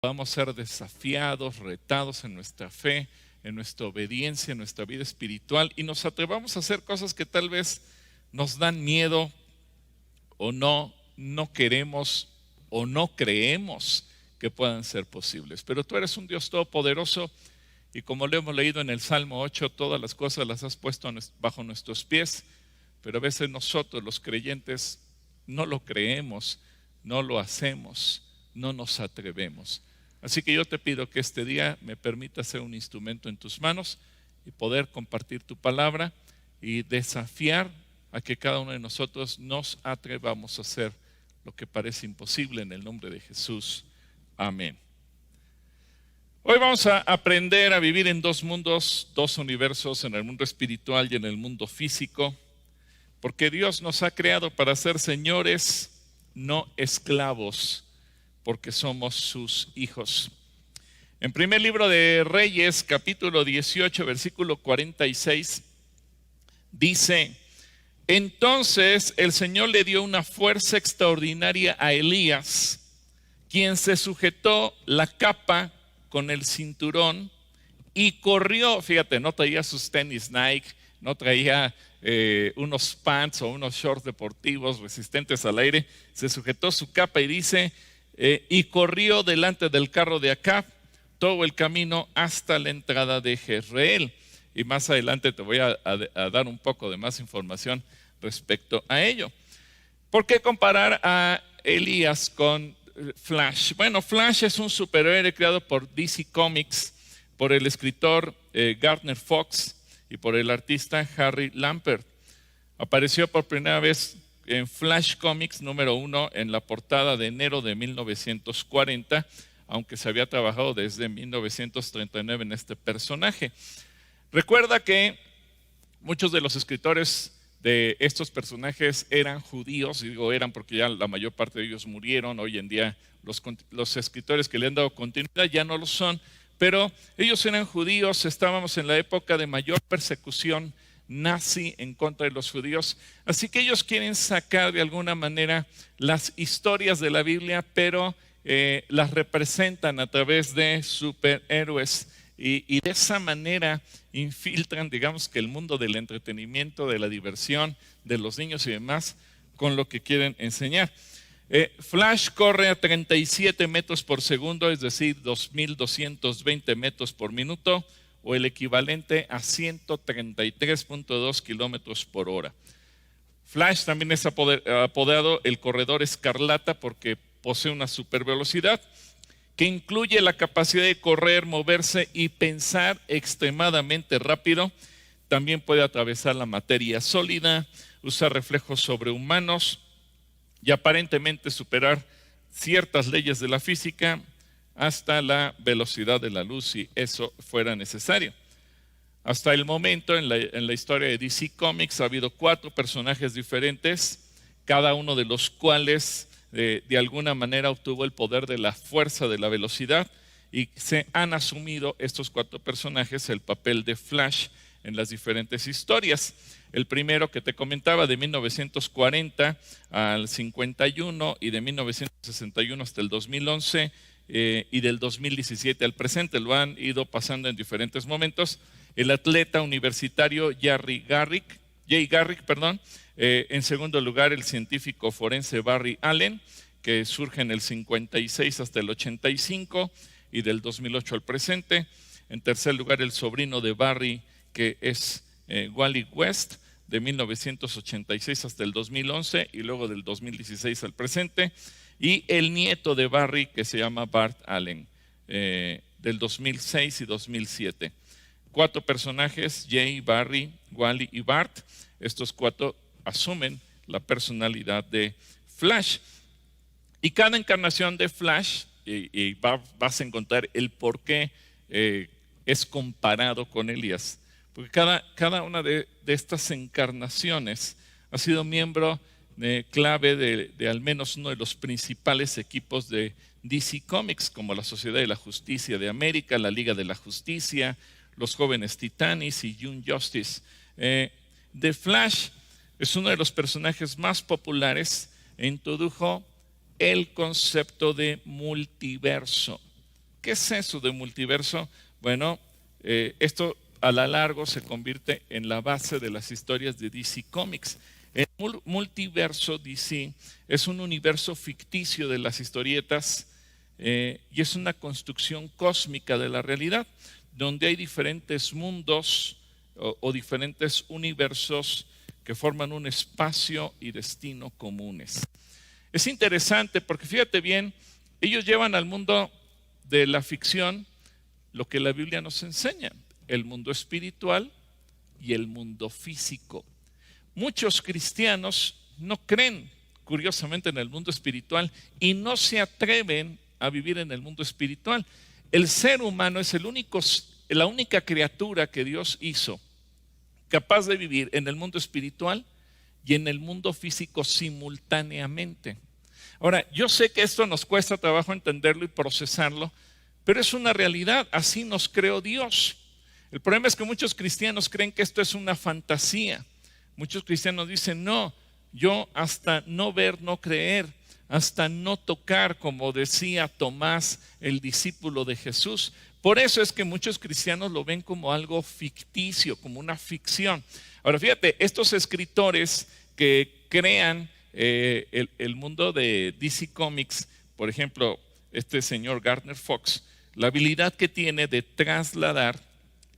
podamos ser desafiados, retados en nuestra fe, en nuestra obediencia, en nuestra vida espiritual, y nos atrevamos a hacer cosas que tal vez nos dan miedo o no queremos o no creemos que puedan ser posibles. Pero tú eres un Dios todopoderoso, y como lo hemos leído en el Salmo 8, todas las cosas las has puesto bajo nuestros pies, pero a veces nosotros los creyentes no lo creemos, no lo hacemos, no nos atrevemos. Así que yo te pido que este día me permita ser un instrumento en tus manos y poder compartir tu palabra y desafiar a que cada uno de nosotros nos atrevamos a hacer lo que parece imposible en el nombre de Jesús. Amén. Hoy vamos a aprender a vivir en dos mundos, dos universos, en el mundo espiritual y en el mundo físico, porque Dios nos ha creado para ser señores, no esclavos, porque somos sus hijos. En primer libro de Reyes, capítulo 18, versículo 46, dice: entonces el Señor le dio una fuerza extraordinaria a Elías, quien se sujetó la capa con el cinturón y corrió. Fíjate, no traía sus tenis Nike, no traía unos pants o unos shorts deportivos resistentes al aire. Se sujetó su capa y dice, y corrió delante del carro de Acab todo el camino hasta la entrada de Jezreel. Y más adelante te voy a dar un poco de más información respecto a ello. ¿Por qué comparar a Elías con Flash? Bueno, Flash es un superhéroe creado por DC Comics, por el escritor Gardner Fox y por el artista Harry Lampert. Apareció por primera vez en Flash Comics número 1 en la portada de enero de 1940, aunque se había trabajado desde 1939 en este personaje. Recuerda que muchos de los escritores de estos personajes eran judíos, y digo eran porque ya la mayor parte de ellos murieron. Hoy en día los escritores que le han dado continuidad ya no lo son, pero ellos eran judíos. Estábamos en la época de mayor persecución nazi en contra de los judíos, así que ellos quieren sacar de alguna manera las historias de la Biblia, pero las representan a través de superhéroes. Y de esa manera infiltran, digamos que el mundo del entretenimiento, de la diversión, de los niños y demás, con lo que quieren enseñar. Flash corre a 37 metros por segundo, es decir, 2.220 metros por minuto, o el equivalente a 133.2 kilómetros por hora. Flash también es apodado el corredor escarlata porque posee una supervelocidad que incluye la capacidad de correr, moverse y pensar extremadamente rápido. También puede atravesar la materia sólida, usar reflejos sobrehumanos y aparentemente superar ciertas leyes de la física hasta la velocidad de la luz, si eso fuera necesario. Hasta el momento en la historia de DC Comics ha habido 4 personajes diferentes, cada uno de los cuales de alguna manera obtuvo el poder de la fuerza de la velocidad, y se han asumido estos 4 personajes el papel de Flash en las diferentes historias. El primero que te comentaba, de 1940 al 51 y de 1961 hasta el 2011 y del 2017 al presente, lo han ido pasando en diferentes momentos. El atleta universitario Jay Garrick, en segundo lugar, el científico forense Barry Allen, que surge en el 56 hasta el 85 y del 2008 al presente. En tercer lugar, el sobrino de Barry, que es Wally West, de 1986 hasta el 2011 y luego del 2016 al presente. Y el nieto de Barry, que se llama Bart Allen, del 2006 y 2007. 4 personajes, Jay, Barry, Wally y Bart. Estos 4 asumen la personalidad de Flash. Y cada encarnación de Flash, y vas a encontrar el por qué es comparado con Elías. Porque cada una de estas encarnaciones ha sido miembro clave de al menos uno de los principales equipos de DC Comics, como la Sociedad de la Justicia de América, la Liga de la Justicia, los Jóvenes Titanes y Young Justice. The Flash es uno de los personajes más populares e introdujo el concepto de multiverso. ¿Qué es eso de multiverso? Bueno, esto a la largo se convierte en la base de las historias de DC Comics. El multiverso DC es un universo ficticio de las historietas y es una construcción cósmica de la realidad, donde hay diferentes mundos o diferentes universos que forman un espacio y destino comunes. Es interesante porque fíjate bien, ellos llevan al mundo de la ficción lo que la Biblia nos enseña, el mundo espiritual y el mundo físico. Muchos cristianos no creen, curiosamente, en el mundo espiritual y no se atreven a vivir en el mundo espiritual. El ser humano es la única criatura que Dios hizo capaz de vivir en el mundo espiritual y en el mundo físico simultáneamente. Ahora, yo sé que esto nos cuesta trabajo entenderlo y procesarlo, pero es una realidad, así nos creó Dios. El problema es que muchos cristianos creen que esto es una fantasía. Muchos cristianos dicen, no, yo hasta no ver, no creer, hasta no tocar, como decía Tomás, el discípulo de Jesús. Por eso es que muchos cristianos lo ven como algo ficticio, como una ficción. Ahora fíjate, estos escritores que crean el mundo de DC Comics, por ejemplo, este señor Gardner Fox, la habilidad que tiene de trasladar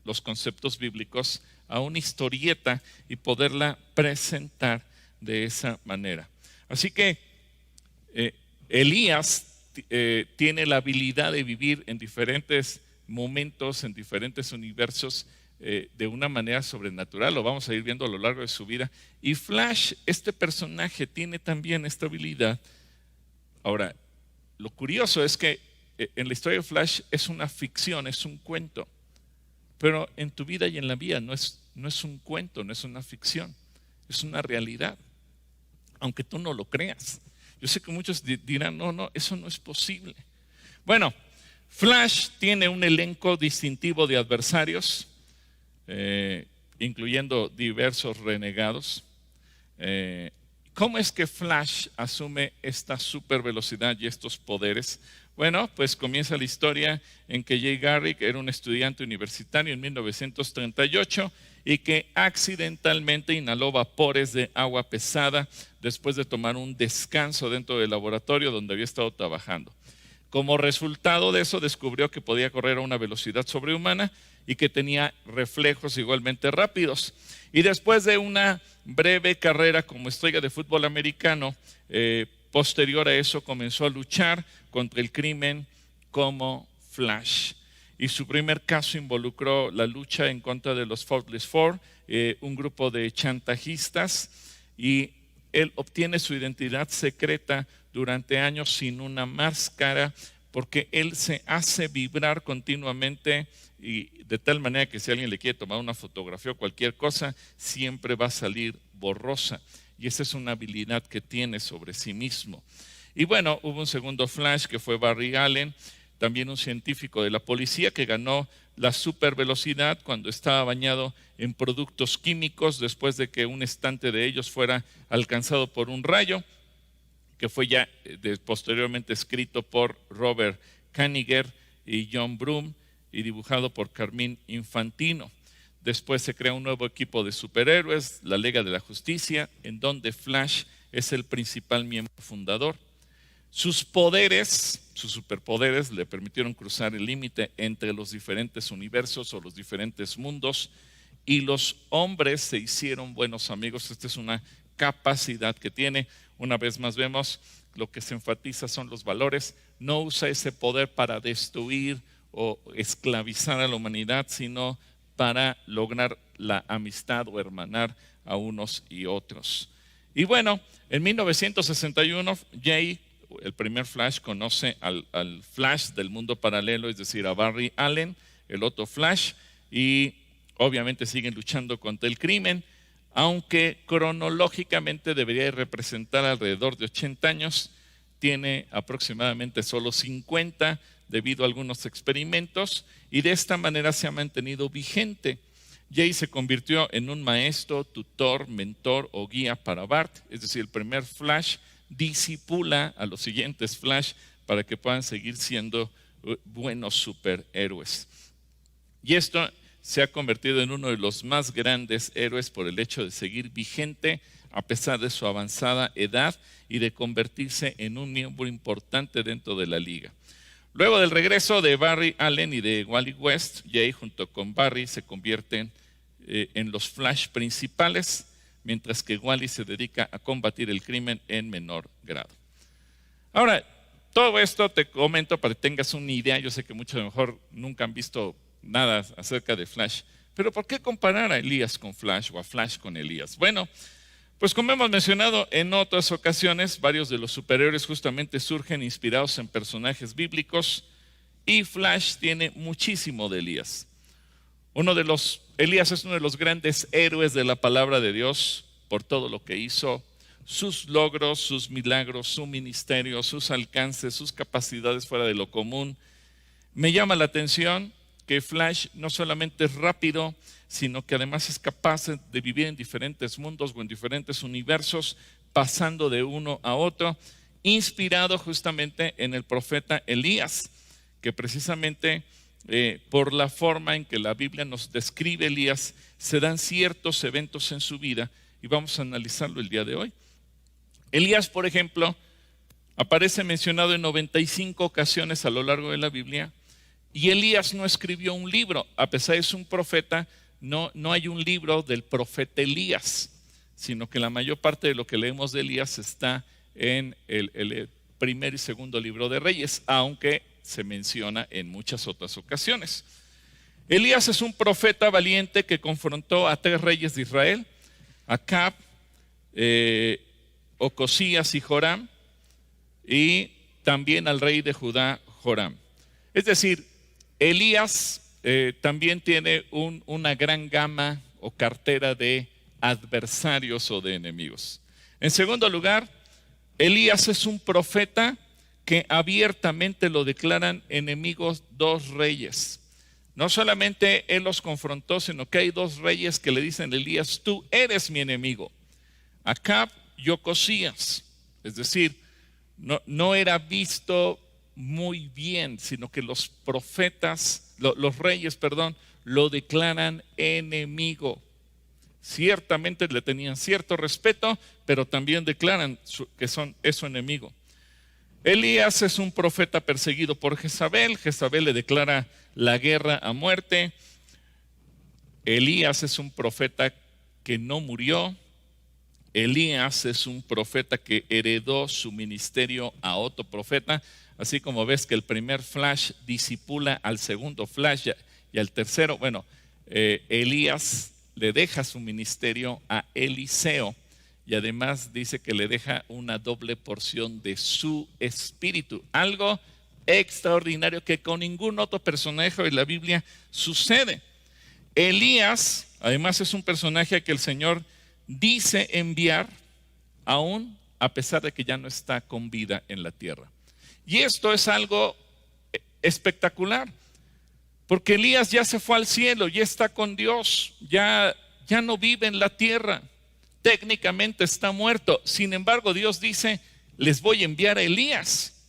los conceptos bíblicos a una historieta y poderla presentar de esa manera. Así que Elías tiene la habilidad de vivir en diferentes momentos, en diferentes universos, de una manera sobrenatural. Lo vamos a ir viendo a lo largo de su vida. Y Flash, este personaje, tiene también esta habilidad. Ahora, lo curioso es que en la historia de Flash es una ficción, es un cuento. Pero en tu vida y en la vida no es un cuento, no es una ficción, es una realidad, aunque tú no lo creas. Yo sé que muchos dirán, no, eso no es posible. Bueno, Flash tiene un elenco distintivo de adversarios, incluyendo diversos renegados. ¿Cómo es que Flash asume esta super velocidad y estos poderes? Bueno, pues comienza la historia en que Jay Garrick era un estudiante universitario en 1938 y que accidentalmente inhaló vapores de agua pesada después de tomar un descanso dentro del laboratorio donde había estado trabajando. Como resultado de eso, descubrió que podía correr a una velocidad sobrehumana y que tenía reflejos igualmente rápidos. Y después de una breve carrera como estrella de fútbol americano, posterior a eso comenzó a luchar contra el crimen como Flash. Y su primer caso involucró la lucha en contra de los Faultless Four, un grupo de chantajistas, y él obtiene su identidad secreta durante años sin una máscara, porque él se hace vibrar continuamente y de tal manera que si alguien le quiere tomar una fotografía o cualquier cosa, siempre va a salir borrosa. Y esa es una habilidad que tiene sobre sí mismo. Y bueno, hubo un segundo Flash que fue Barry Allen, también un científico de la policía que ganó la supervelocidad cuando estaba bañado en productos químicos después de que un estante de ellos fuera alcanzado por un rayo, que fue ya posteriormente escrito por Robert Kanigher y John Broome y dibujado por Carmine Infantino. Después se crea un nuevo equipo de superhéroes, la Liga de la Justicia, en donde Flash es el principal miembro fundador. Sus poderes, sus superpoderes, le permitieron cruzar el límite entre los diferentes universos o los diferentes mundos, y los hombres se hicieron buenos amigos. Esta es una capacidad que tiene. Una vez más vemos, lo que se enfatiza son los valores. No usa ese poder para destruir o esclavizar a la humanidad, sino para lograr la amistad o hermanar a unos y otros. Y bueno, en 1961, Jay, el primer Flash, conoce al Flash del mundo paralelo, es decir, a Barry Allen, el otro Flash, y obviamente siguen luchando contra el crimen, aunque cronológicamente debería representar alrededor de 80 años, tiene aproximadamente solo 50 debido a algunos experimentos, y de esta manera se ha mantenido vigente. Jay se convirtió en un maestro, tutor, mentor o guía para Bart, es decir, el primer Flash discipula a los siguientes Flash para que puedan seguir siendo buenos superhéroes. Y esto se ha convertido en uno de los más grandes héroes por el hecho de seguir vigente a pesar de su avanzada edad y de convertirse en un miembro importante dentro de la liga. Luego del regreso de Barry Allen y de Wally West, Jay junto con Barry se convierten en los Flash principales, mientras que Wally se dedica a combatir el crimen en menor grado. Ahora, todo esto te comento para que tengas una idea. Yo sé que muchos a lo mejor nunca han visto nada acerca de Flash, pero ¿por qué comparar a Elías con Flash o a Flash con Elías? Bueno, pues como hemos mencionado en otras ocasiones, varios de los superhéroes justamente surgen inspirados en personajes bíblicos y Flash tiene muchísimo de Elías. Elías es uno de los grandes héroes de la palabra de Dios por todo lo que hizo, sus logros, sus milagros, su ministerio, sus alcances, sus capacidades fuera de lo común. Me llama la atención que Flash no solamente es rápido, sino que además es capaz de vivir en diferentes mundos o en diferentes universos, pasando de uno a otro, inspirado justamente en el profeta Elías, que precisamente por la forma en que la Biblia nos describe Elías, se dan ciertos eventos en su vida y vamos a analizarlo el día de hoy. Elías, por ejemplo, aparece mencionado en 95 ocasiones a lo largo de la Biblia. Y Elías no escribió un libro, a pesar de ser un profeta, no hay un libro del profeta Elías, sino que la mayor parte de lo que leemos de Elías está en el primer y segundo libro de Reyes, aunque se menciona en muchas otras ocasiones. Elías es un profeta valiente que confrontó a 3 reyes de Israel, Acab, Ocosías y Joram, y también al rey de Judá, Joram. Es decir, Elías también tiene una gran gama o cartera de adversarios o de enemigos. En segundo lugar, Elías es un profeta que abiertamente lo declaran enemigos 2 reyes. No solamente él los confrontó, sino que hay 2 reyes que le dicen a Elías: tú eres mi enemigo, Acab y Ocosías. Es decir, no era visto muy bien, sino que los reyes, lo declaran enemigo. Ciertamente le tenían cierto respeto, pero también declaran que es su enemigo. Elías es un profeta perseguido por Jezabel. Jezabel le declara la guerra a muerte. Elías es un profeta que no murió. Elías es un profeta que heredó su ministerio a otro profeta. Así como ves que el primer Flash disipula al segundo Flash y al tercero. Bueno, Elías le deja su ministerio a Eliseo y además dice que le deja una doble porción de su espíritu. Algo extraordinario que con ningún otro personaje de la Biblia sucede. Elías además es un personaje que el Señor dice enviar aún a pesar de que ya no está con vida en la tierra. Y esto es algo espectacular, porque Elías ya se fue al cielo, ya está con Dios, ya no vive en la tierra, técnicamente está muerto. Sin embargo, Dios dice: les voy a enviar a Elías.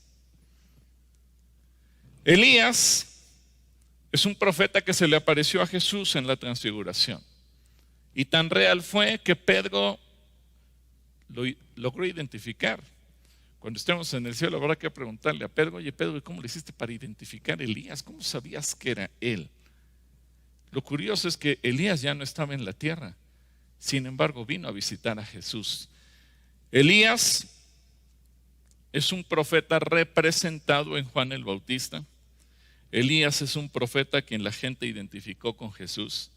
Elías es un profeta que se le apareció a Jesús en la transfiguración. Y tan real fue que Pedro lo logró identificar. Cuando estemos en el cielo habrá que preguntarle a Pedro: oye Pedro, ¿cómo le hiciste para identificar a Elías? ¿Cómo sabías que era él? Lo curioso es que Elías ya no estaba en la tierra, sin embargo vino a visitar a Jesús. Elías es un profeta representado en Juan el Bautista. Elías es un profeta a quien la gente identificó con Jesús.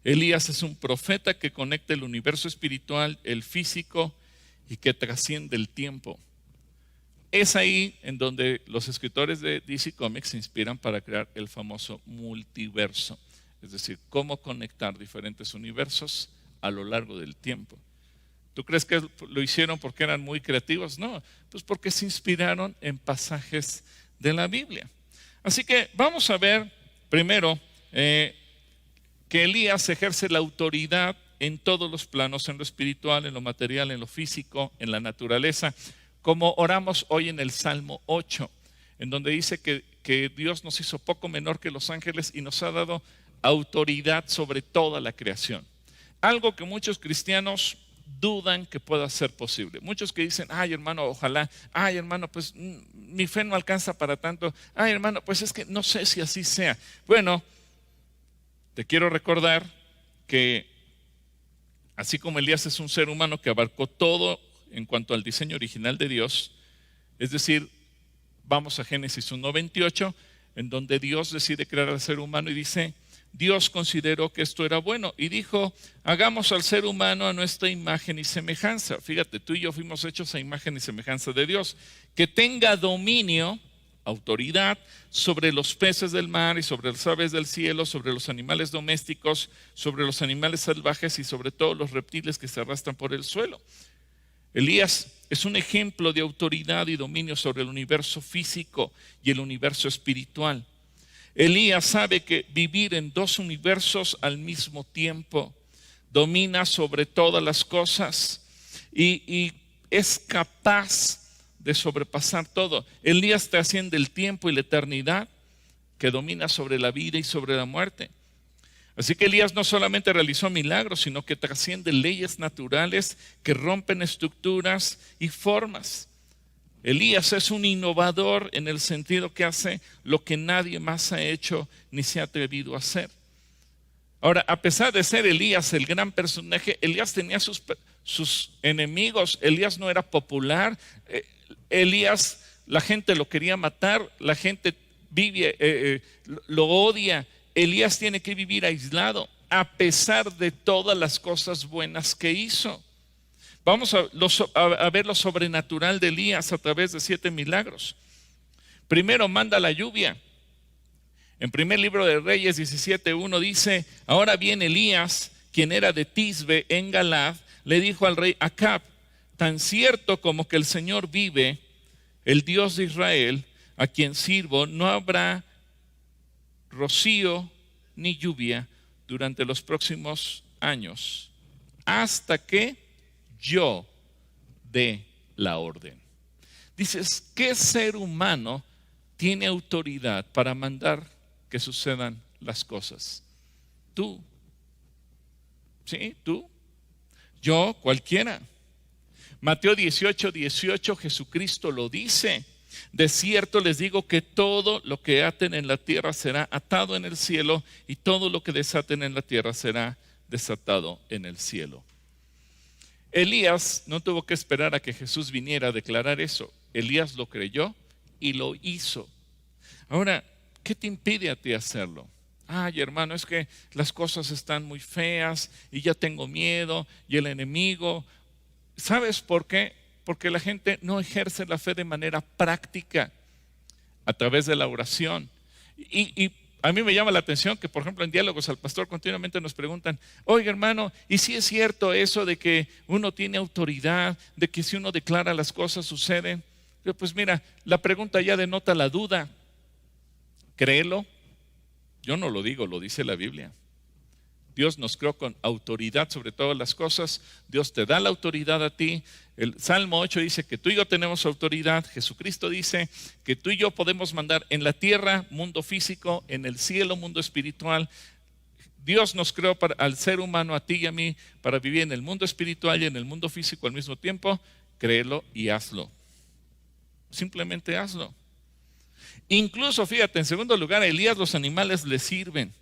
Elías es un profeta que conecta el universo espiritual, el físico, y que trasciende el tiempo. Es ahí en donde los escritores de DC Comics se inspiran para crear el famoso multiverso, es decir, cómo conectar diferentes universos a lo largo del tiempo. ¿Tú crees que lo hicieron porque eran muy creativos? No, pues porque se inspiraron en pasajes de la Biblia. Así que vamos a ver primero que Elías ejerce la autoridad en todos los planos, en lo espiritual, en lo material, en lo físico, en la naturaleza, como oramos hoy en el Salmo 8, en donde dice que que Dios nos hizo poco menor que los ángeles y nos ha dado autoridad sobre toda la creación. Algo que muchos cristianos dudan que pueda ser posible. Muchos que dicen, ay hermano, ojalá, ay hermano, pues mi fe no alcanza para tanto, ay hermano, pues es que no sé si así sea. Bueno, te quiero recordar que así como Elías es un ser humano que abarcó todo en cuanto al diseño original de Dios, es decir, vamos a Génesis 1:28, en donde Dios decide crear al ser humano y dice, Dios consideró que esto era bueno y dijo, hagamos al ser humano a nuestra imagen y semejanza. Fíjate, tú y yo fuimos hechos a imagen y semejanza de Dios, que tenga dominio, autoridad sobre los peces del mar y sobre las aves del cielo, sobre los animales domésticos, sobre los animales salvajes y sobre todos los reptiles que se arrastran por el suelo. Elías es un ejemplo de autoridad y dominio sobre el universo físico y el universo espiritual. Elías sabe que vivir en dos universos al mismo tiempo, domina sobre todas las cosas y es capaz de sobrepasar todo. Elías trasciende el tiempo y la eternidad, que domina sobre la vida y sobre la muerte. Así que Elías no solamente realizó milagros, sino que trasciende leyes naturales que rompen estructuras y formas. Elías es un innovador en el sentido que hace lo que nadie más ha hecho ni se ha atrevido a hacer. Ahora, a pesar de ser Elías el gran personaje, Elías tenía sus enemigos. Elías no era popular. Elías, la gente lo quería matar, la gente lo odia. Elías tiene que vivir aislado a pesar de todas las cosas buenas que hizo. Vamos a ver lo sobrenatural de Elías a través de 7 milagros. Primero manda la lluvia. En primer libro de Reyes 17:1 dice, ahora bien Elías, quien era de Tisbe en Galad, le dijo al rey Acab, tan cierto como que el Señor vive, el Dios de Israel, a quien sirvo, no habrá rocío ni lluvia durante los próximos años, hasta que yo dé la orden. Dices, ¿qué ser humano tiene autoridad para mandar que sucedan las cosas? Tú. ¿Sí? ¿Tú? Yo, cualquiera. Mateo 18:18, Jesucristo lo dice. De cierto les digo que todo lo que aten en la tierra será atado en el cielo y todo lo que desaten en la tierra será desatado en el cielo. Elías no tuvo que esperar a que Jesús viniera a declarar eso. Elías lo creyó y lo hizo. Ahora, ¿qué te impide a ti hacerlo? Ay, hermano, es que las cosas están muy feas y ya tengo miedo y el enemigo. ¿Sabes por qué? Porque la gente no ejerce la fe de manera práctica a través de la oración. Y a mí me llama la atención que, por ejemplo, en diálogos al pastor continuamente nos preguntan, oiga hermano, ¿y si es cierto eso de que uno tiene autoridad, de que si uno declara las cosas suceden? Pues mira, la pregunta ya denota la duda. ¿Créelo? Yo no lo digo, lo dice la Biblia. Dios nos creó con autoridad sobre todas las cosas. Dios te da la autoridad a ti. El Salmo 8 dice que tú y yo tenemos autoridad. Jesucristo dice que tú y yo podemos mandar en la tierra, mundo físico, en el cielo, mundo espiritual. Dios nos creó al ser humano, a ti y a mí, para vivir en el mundo espiritual y en el mundo físico al mismo tiempo. Créelo y hazlo. Simplemente hazlo. Incluso, fíjate, en segundo lugar, a Elías los animales le sirven.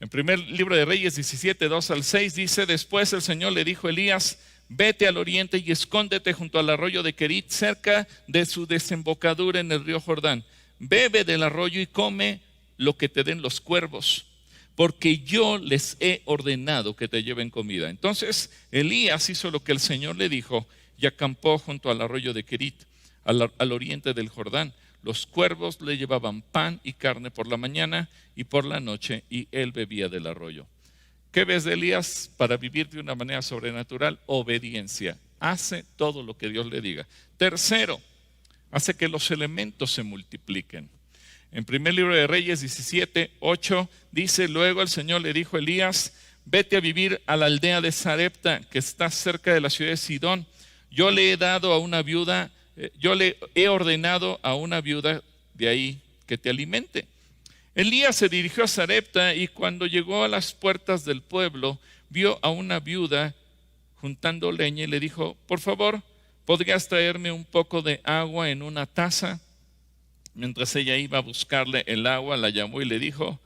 En primer libro de Reyes 17:2-6 dice, después el Señor le dijo a Elías, vete al oriente y escóndete junto al arroyo de Kerit, cerca de su desembocadura en el río Jordán. Bebe del arroyo y come lo que te den los cuervos, porque yo les he ordenado que te lleven comida. Entonces Elías hizo lo que el Señor le dijo y acampó junto al arroyo de Kerit, al oriente del Jordán. Los cuervos le llevaban pan y carne por la mañana y por la noche, y él bebía del arroyo. ¿Qué ves de Elías para vivir de una manera sobrenatural? Obediencia. Hace todo lo que Dios le diga. Tercero, hace que los elementos se multipliquen. En primer libro de Reyes 17:8 dice, luego el Señor le dijo a Elías, vete a vivir a la aldea de Sarepta, que está cerca de la ciudad de Sidón. Yo le he ordenado a una viuda de ahí que te alimente. Elías se dirigió a Sarepta y cuando llegó a las puertas del pueblo, vio a una viuda juntando leña y le dijo: por favor, ¿podrías traerme un poco de agua en una taza? Mientras ella iba a buscarle el agua, la llamó y le dijo: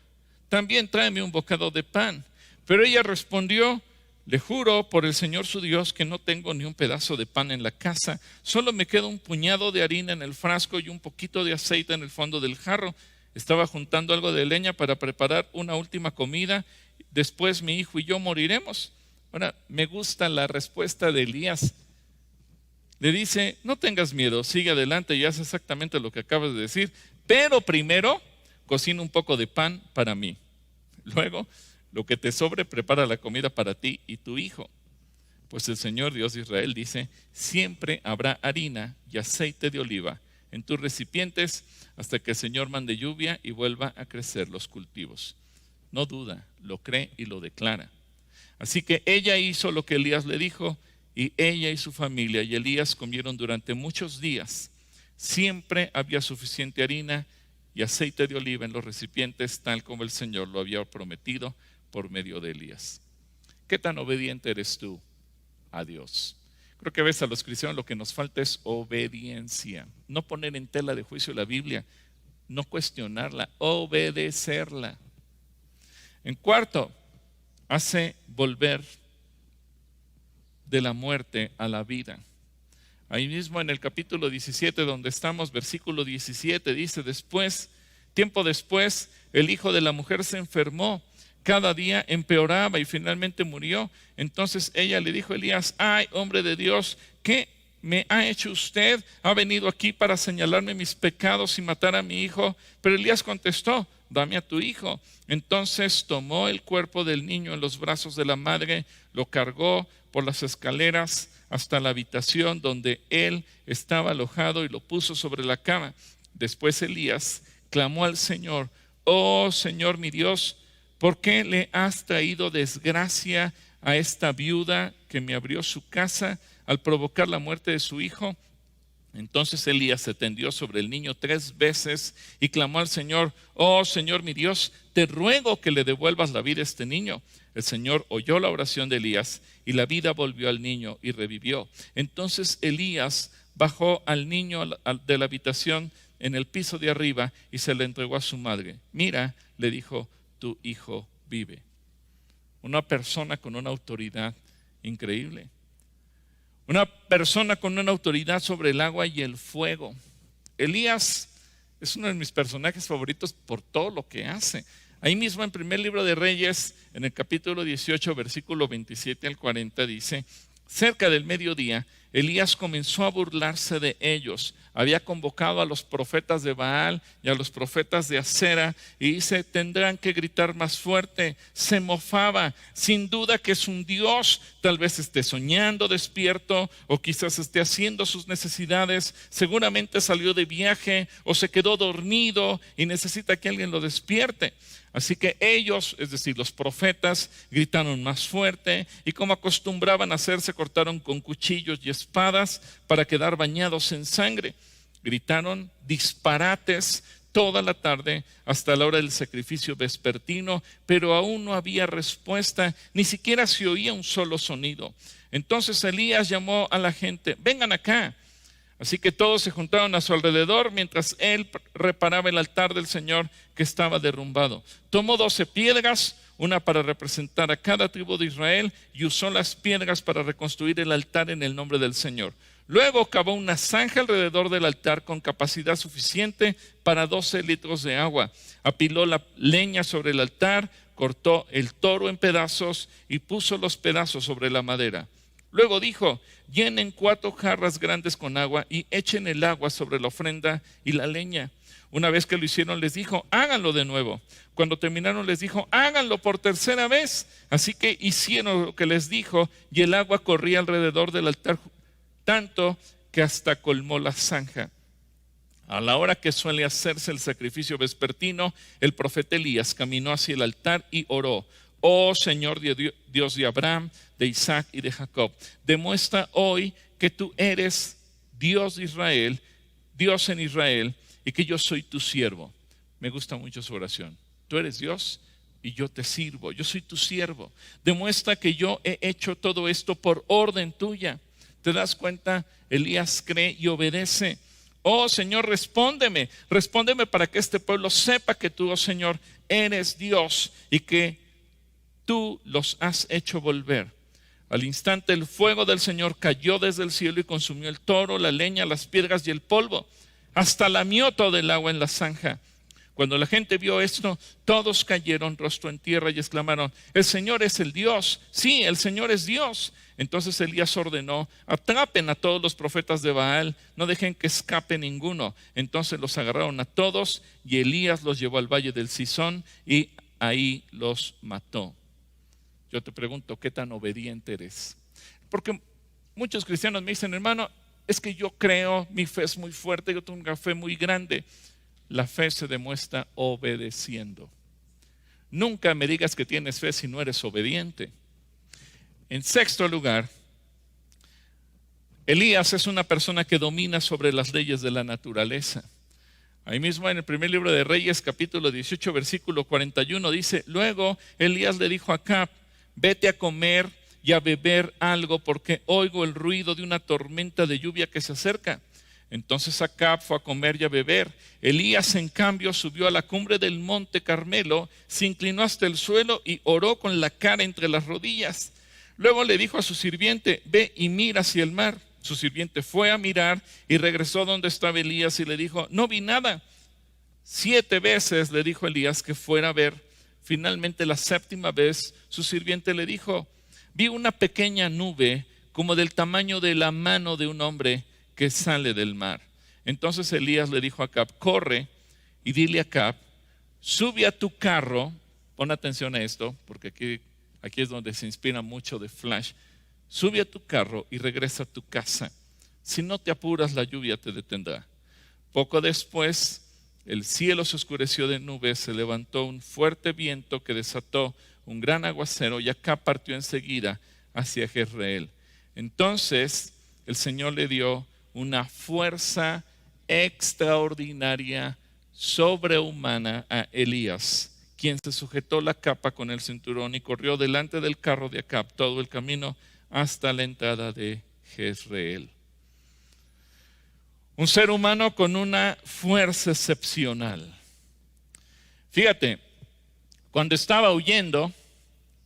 también tráeme un bocado de pan. Pero ella respondió: le juro por el Señor su Dios que no tengo ni un pedazo de pan en la casa, solo me queda un puñado de harina en el frasco y un poquito de aceite en el fondo del jarro. Estaba juntando algo de leña para preparar una última comida, después mi hijo y yo moriremos. Ahora, me gusta la respuesta de Elías. Le dice: no tengas miedo, sigue adelante y haz exactamente lo que acabas de decir, pero primero cocina un poco de pan para mí. Luego, lo que te sobre, prepara la comida para ti y tu hijo. Pues el Señor Dios de Israel dice: siempre habrá harina y aceite de oliva en tus recipientes hasta que el Señor mande lluvia y vuelva a crecer los cultivos. No duda, lo cree y lo declara. Así que ella hizo lo que Elías le dijo, y ella y su familia y Elías comieron durante muchos días. Siempre había suficiente harina y aceite de oliva en los recipientes, tal como el Señor lo había prometido por medio de Elías. ¿Qué tan obediente eres tú a Dios? Creo que a veces a los cristianos lo que nos falta es obediencia. No poner en tela de juicio la Biblia, no cuestionarla, obedecerla. En cuarto, hace volver de la muerte a la vida. Ahí mismo en el capítulo 17 donde estamos, versículo 17 dice: tiempo después, el hijo de la mujer se enfermó. Cada día empeoraba y finalmente murió. Entonces ella le dijo a Elías: ay, hombre de Dios, ¿qué me ha hecho usted? ¿Ha venido aquí para señalarme mis pecados y matar a mi hijo? Pero Elías contestó: dame a tu hijo. Entonces tomó el cuerpo del niño en los brazos de la madre, lo cargó por las escaleras hasta la habitación donde él estaba alojado y lo puso sobre la cama. Después Elías clamó al Señor: oh Señor mi Dios, ¿por qué le has traído desgracia a esta viuda que me abrió su casa al provocar la muerte de su hijo? Entonces Elías se tendió sobre el niño 3 veces y clamó al Señor: oh Señor mi Dios, te ruego que le devuelvas la vida a este niño. El Señor oyó la oración de Elías y la vida volvió al niño y revivió. Entonces Elías bajó al niño de la habitación en el piso de arriba y se le entregó a su madre. Mira, le dijo, tu hijo vive. Una persona con una autoridad increíble. Una persona con una autoridad sobre el agua y el fuego. Elías es uno de mis personajes favoritos por todo lo que hace. Ahí mismo en primer libro de Reyes, en el capítulo 18, versículo 27 al 40, dice: cerca del mediodía, Elías comenzó a burlarse de ellos. Había convocado a los profetas de Baal y a los profetas de Acera y dice: tendrán que gritar más fuerte. Se mofaba, sin duda que es un Dios, tal vez esté soñando despierto o quizás esté haciendo sus necesidades. Seguramente salió de viaje o se quedó dormido y necesita que alguien lo despierte. Así que ellos, es decir, los profetas, gritaron más fuerte y como acostumbraban a hacer, se cortaron con cuchillos y espadas para quedar bañados en sangre. Gritaron disparates toda la tarde hasta la hora del sacrificio vespertino, pero aún no había respuesta, ni siquiera se oía un solo sonido. Entonces Elías llamó a la gente: vengan acá. Así que todos se juntaron a su alrededor mientras él reparaba el altar del Señor que estaba derrumbado. Tomó 12 piedras, una para representar a cada tribu de Israel, y usó las piedras para reconstruir el altar en el nombre del Señor. Luego cavó una zanja alrededor del altar con capacidad suficiente para 12 litros de agua. Apiló la leña sobre el altar, cortó el toro en pedazos y puso los pedazos sobre la madera. Luego dijo: llenen 4 jarras grandes con agua y echen el agua sobre la ofrenda y la leña. Una vez que lo hicieron, les dijo: háganlo de nuevo. Cuando terminaron, les dijo: háganlo por tercera vez. Así que hicieron lo que les dijo y el agua corría alrededor del altar, tanto que hasta colmó la zanja. A la hora que suele hacerse el sacrificio vespertino, el profeta Elías caminó hacia el altar y oró: oh Señor Dios de Abraham, de Isaac y de Jacob, demuestra hoy que tú eres Dios de Israel, Dios en Israel, y que yo soy tu siervo. me gusta mucho su oración. Tú eres Dios y yo te sirvo, yo soy tu siervo. Demuestra que yo he hecho todo esto por orden tuya. ¿Te das cuenta? Elías cree y obedece. Oh Señor, respóndeme para que este pueblo sepa que tú, oh Señor, eres Dios y que tú los has hecho volver. Al instante el fuego del Señor cayó desde el cielo y consumió el toro, la leña, las piedras y el polvo, hasta lamió todo el agua en la zanja. Cuando la gente vio esto, todos cayeron rostro en tierra y exclamaron: el Señor es el Dios. Sí, el Señor es Dios. Entonces Elías ordenó: atrapen a todos los profetas de Baal, no dejen que escape ninguno. Entonces los agarraron a todos y Elías los llevó al valle del Cisón y ahí los mató. Yo te pregunto, ¿qué tan obediente eres? Porque muchos cristianos me dicen: hermano, es que yo creo, mi fe es muy fuerte, yo tengo una fe muy grande. La fe se demuestra obedeciendo. Nunca me digas que tienes fe si no eres obediente. En sexto lugar, Elías es una persona que domina sobre las leyes de la naturaleza. Ahí mismo en el primer libro de Reyes, capítulo 18, versículo 41, dice: luego Elías le dijo a Acab: vete a comer y a beber algo, porque oigo el ruido de una tormenta de lluvia que se acerca. Entonces Acab fue a comer y a beber. Elías, en cambio, subió a la cumbre del monte Carmelo, se inclinó hasta el suelo y oró con la cara entre las rodillas. Luego le dijo a su sirviente: ve y mira hacia el mar. Su sirviente fue a mirar y regresó donde estaba Elías y le dijo: no vi nada. 7 veces le dijo Elías que fuera a ver. Finalmente, la 7ª vez, su sirviente le dijo: vi una pequeña nube como del tamaño de la mano de un hombre que sale del mar. Entonces Elías le dijo a Acab: corre y dile a Acab: sube a tu carro. Pon atención a esto, porque aquí es donde se inspira mucho de Flash. Sube a tu carro y regresa a tu casa. Si no te apuras, la lluvia te detendrá. Poco después, el cielo se oscureció de nubes, se levantó un fuerte viento que desató un gran aguacero y Acab partió enseguida hacia Jezreel. Entonces el Señor le dio una fuerza extraordinaria, sobrehumana a Elías, quien se sujetó la capa con el cinturón y corrió delante del carro de Acab todo el camino hasta la entrada de Jezreel. Un ser humano con una fuerza excepcional. Fíjate, cuando estaba huyendo,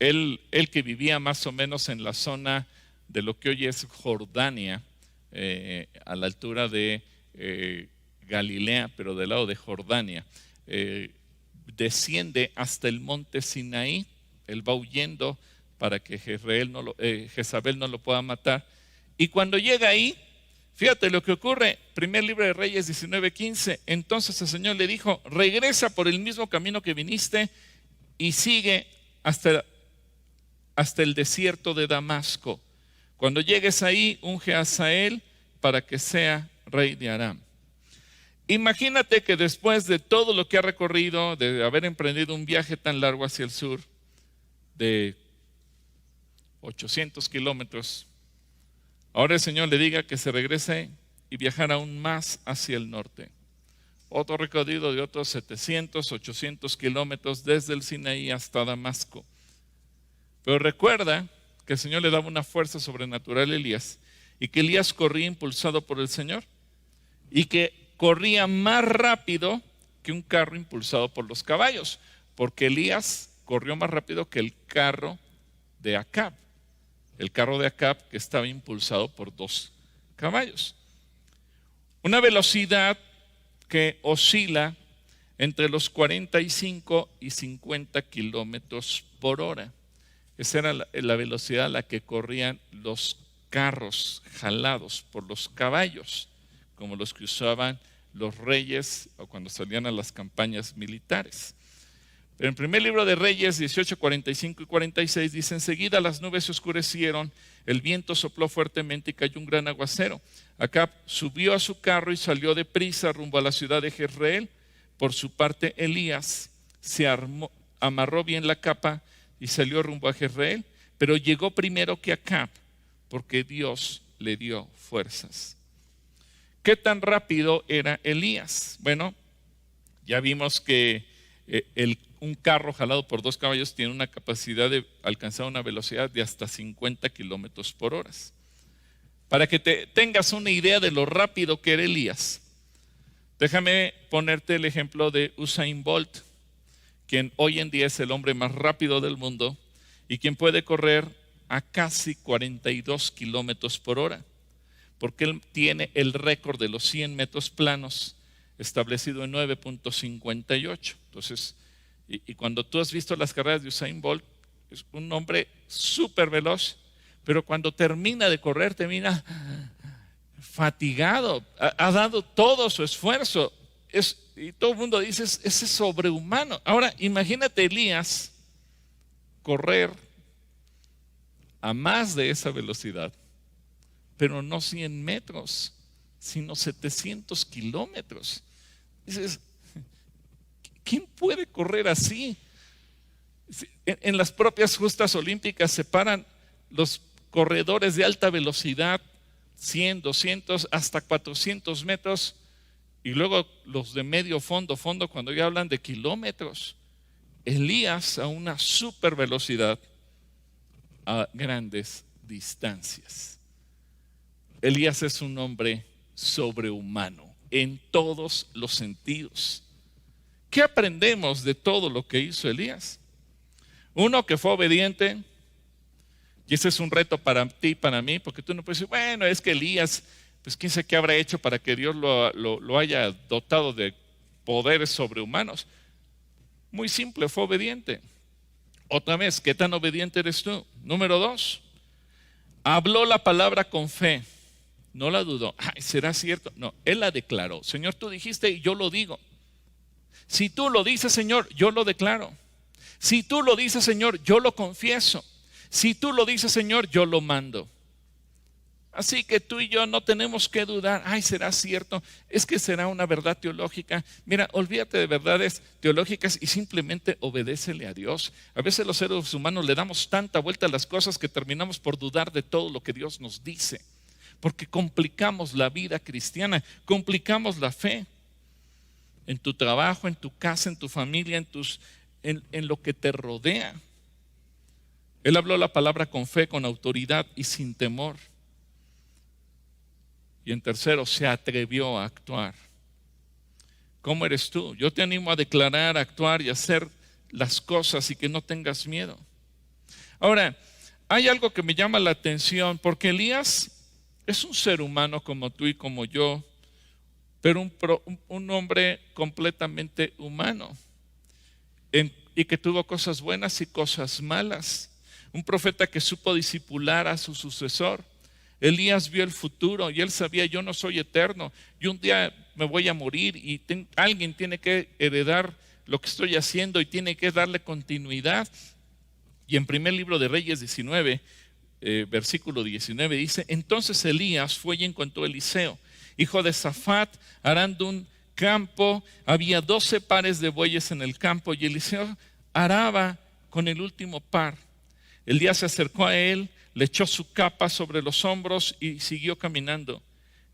él que vivía más o menos en la zona de lo que hoy es Jordania, a la altura de Galilea, pero del lado de Jordania, desciende hasta el monte Sinaí. Él va huyendo para que Jezabel no lo pueda matar. Y cuando llega ahí, fíjate lo que ocurre. Primer libro de Reyes 19:15. Entonces el Señor le dijo: regresa por el mismo camino que viniste y sigue hasta el desierto de Damasco. Cuando llegues ahí, unge a Hazael para que sea rey de Aram. Imagínate que después de todo lo que ha recorrido, de haber emprendido un viaje tan largo hacia el sur, de 800 kilómetros, ahora el Señor le diga que se regrese y viajar aún más hacia el norte. Otro recorrido de otros 700, 800 kilómetros desde el Sinaí hasta Damasco. Pero recuerda que el Señor le daba una fuerza sobrenatural a Elías y que Elías corría impulsado por el Señor y que corría más rápido que un carro impulsado por los caballos, porque Elías corrió más rápido que el carro de Acab. El carro de Acab que estaba impulsado por 2 caballos. Una velocidad que oscila entre los 45 y 50 kilómetros por hora. Esa era la velocidad a la que corrían los carros jalados por los caballos, como los que usaban los reyes o cuando salían a las campañas militares. Pero en el primer libro de Reyes 18, 45 y 46 dice: enseguida las nubes se oscurecieron, el viento sopló fuertemente y cayó un gran aguacero. Acab subió a su carro y salió deprisa rumbo a la ciudad de Jezreel. Por su parte, Elías se amarró bien la capa y salió rumbo a Jezreel, pero llegó primero que Acab, porque Dios le dio fuerzas. ¿Qué tan rápido era Elías? Bueno, Ya vimos que un carro jalado por 2 caballos tiene una capacidad de alcanzar una velocidad de hasta 50 kilómetros por hora. Para que tengas una idea de lo rápido que era Elías, déjame ponerte el ejemplo de Usain Bolt, quien hoy en día es el hombre más rápido del mundo y quien puede correr a casi 42 kilómetros por hora, porque él tiene el récord de los 100 metros planos establecido en 9.58. Entonces, y cuando tú has visto las carreras de Usain Bolt, es un hombre súper veloz, pero cuando termina de correr, termina fatigado, ha dado todo su esfuerzo, y todo el mundo dice, ese es sobrehumano. Ahora, imagínate Elías correr a más de esa velocidad, pero no 100 metros, sino 700 kilómetros. Dices, ¿quién puede correr así? En las propias justas olímpicas se paran los corredores de alta velocidad, 100, 200, hasta 400 metros, y luego los de medio fondo, cuando ya hablan de kilómetros. Elías a una super velocidad, a grandes distancias. Elías es un hombre sobrehumano en todos los sentidos. ¿Qué aprendemos de todo lo que hizo Elías? Uno, que fue obediente. Y ese es un reto para ti y para mí, porque tú no puedes decir, bueno, es que Elías, pues quién sabe qué habrá hecho para que Dios lo haya dotado de poderes sobrehumanos. Muy simple, fue obediente. Otra vez, ¿qué tan obediente eres tú? Número 2, habló la palabra con fe. No la dudó. Ay, ¿será cierto? No, él la declaró. Señor, tú dijiste y yo lo digo. Si tú lo dices, Señor, yo lo declaro. Si tú lo dices, Señor, yo lo confieso. Si tú lo dices, Señor, yo lo mando. Así que tú y yo no tenemos que dudar. Ay, ¿será cierto? Es que será una verdad teológica. Mira, olvídate de verdades teológicas y simplemente obedécele a Dios. A veces los seres humanos le damos tanta vuelta a las cosas que terminamos por dudar de todo lo que Dios nos dice. Porque complicamos la vida cristiana, complicamos la fe. En tu trabajo, en tu casa, en tu familia, en lo que te rodea. Él habló la palabra con fe, con autoridad y sin temor. Y en tercero, se atrevió a actuar. ¿Cómo eres tú? Yo te animo a declarar, a actuar y a hacer las cosas y que no tengas miedo. Ahora, hay algo que me llama la atención, porque Elías es un ser humano como tú y como yo, pero un hombre completamente humano, y que tuvo cosas buenas y cosas malas. Un profeta que supo discipular a su sucesor. Elías vio el futuro y él sabía, yo no soy eterno, yo un día me voy a morir y alguien tiene que heredar lo que estoy haciendo y tiene que darle continuidad. Y en primer libro de Reyes 19, versículo 19 dice, entonces Elías fue y encontró a Eliseo, hijo de Safat, arando un campo. Había 12 pares de bueyes en el campo y Eliseo araba con el último par. Elías se acercó a él, le echó su capa sobre los hombros y siguió caminando.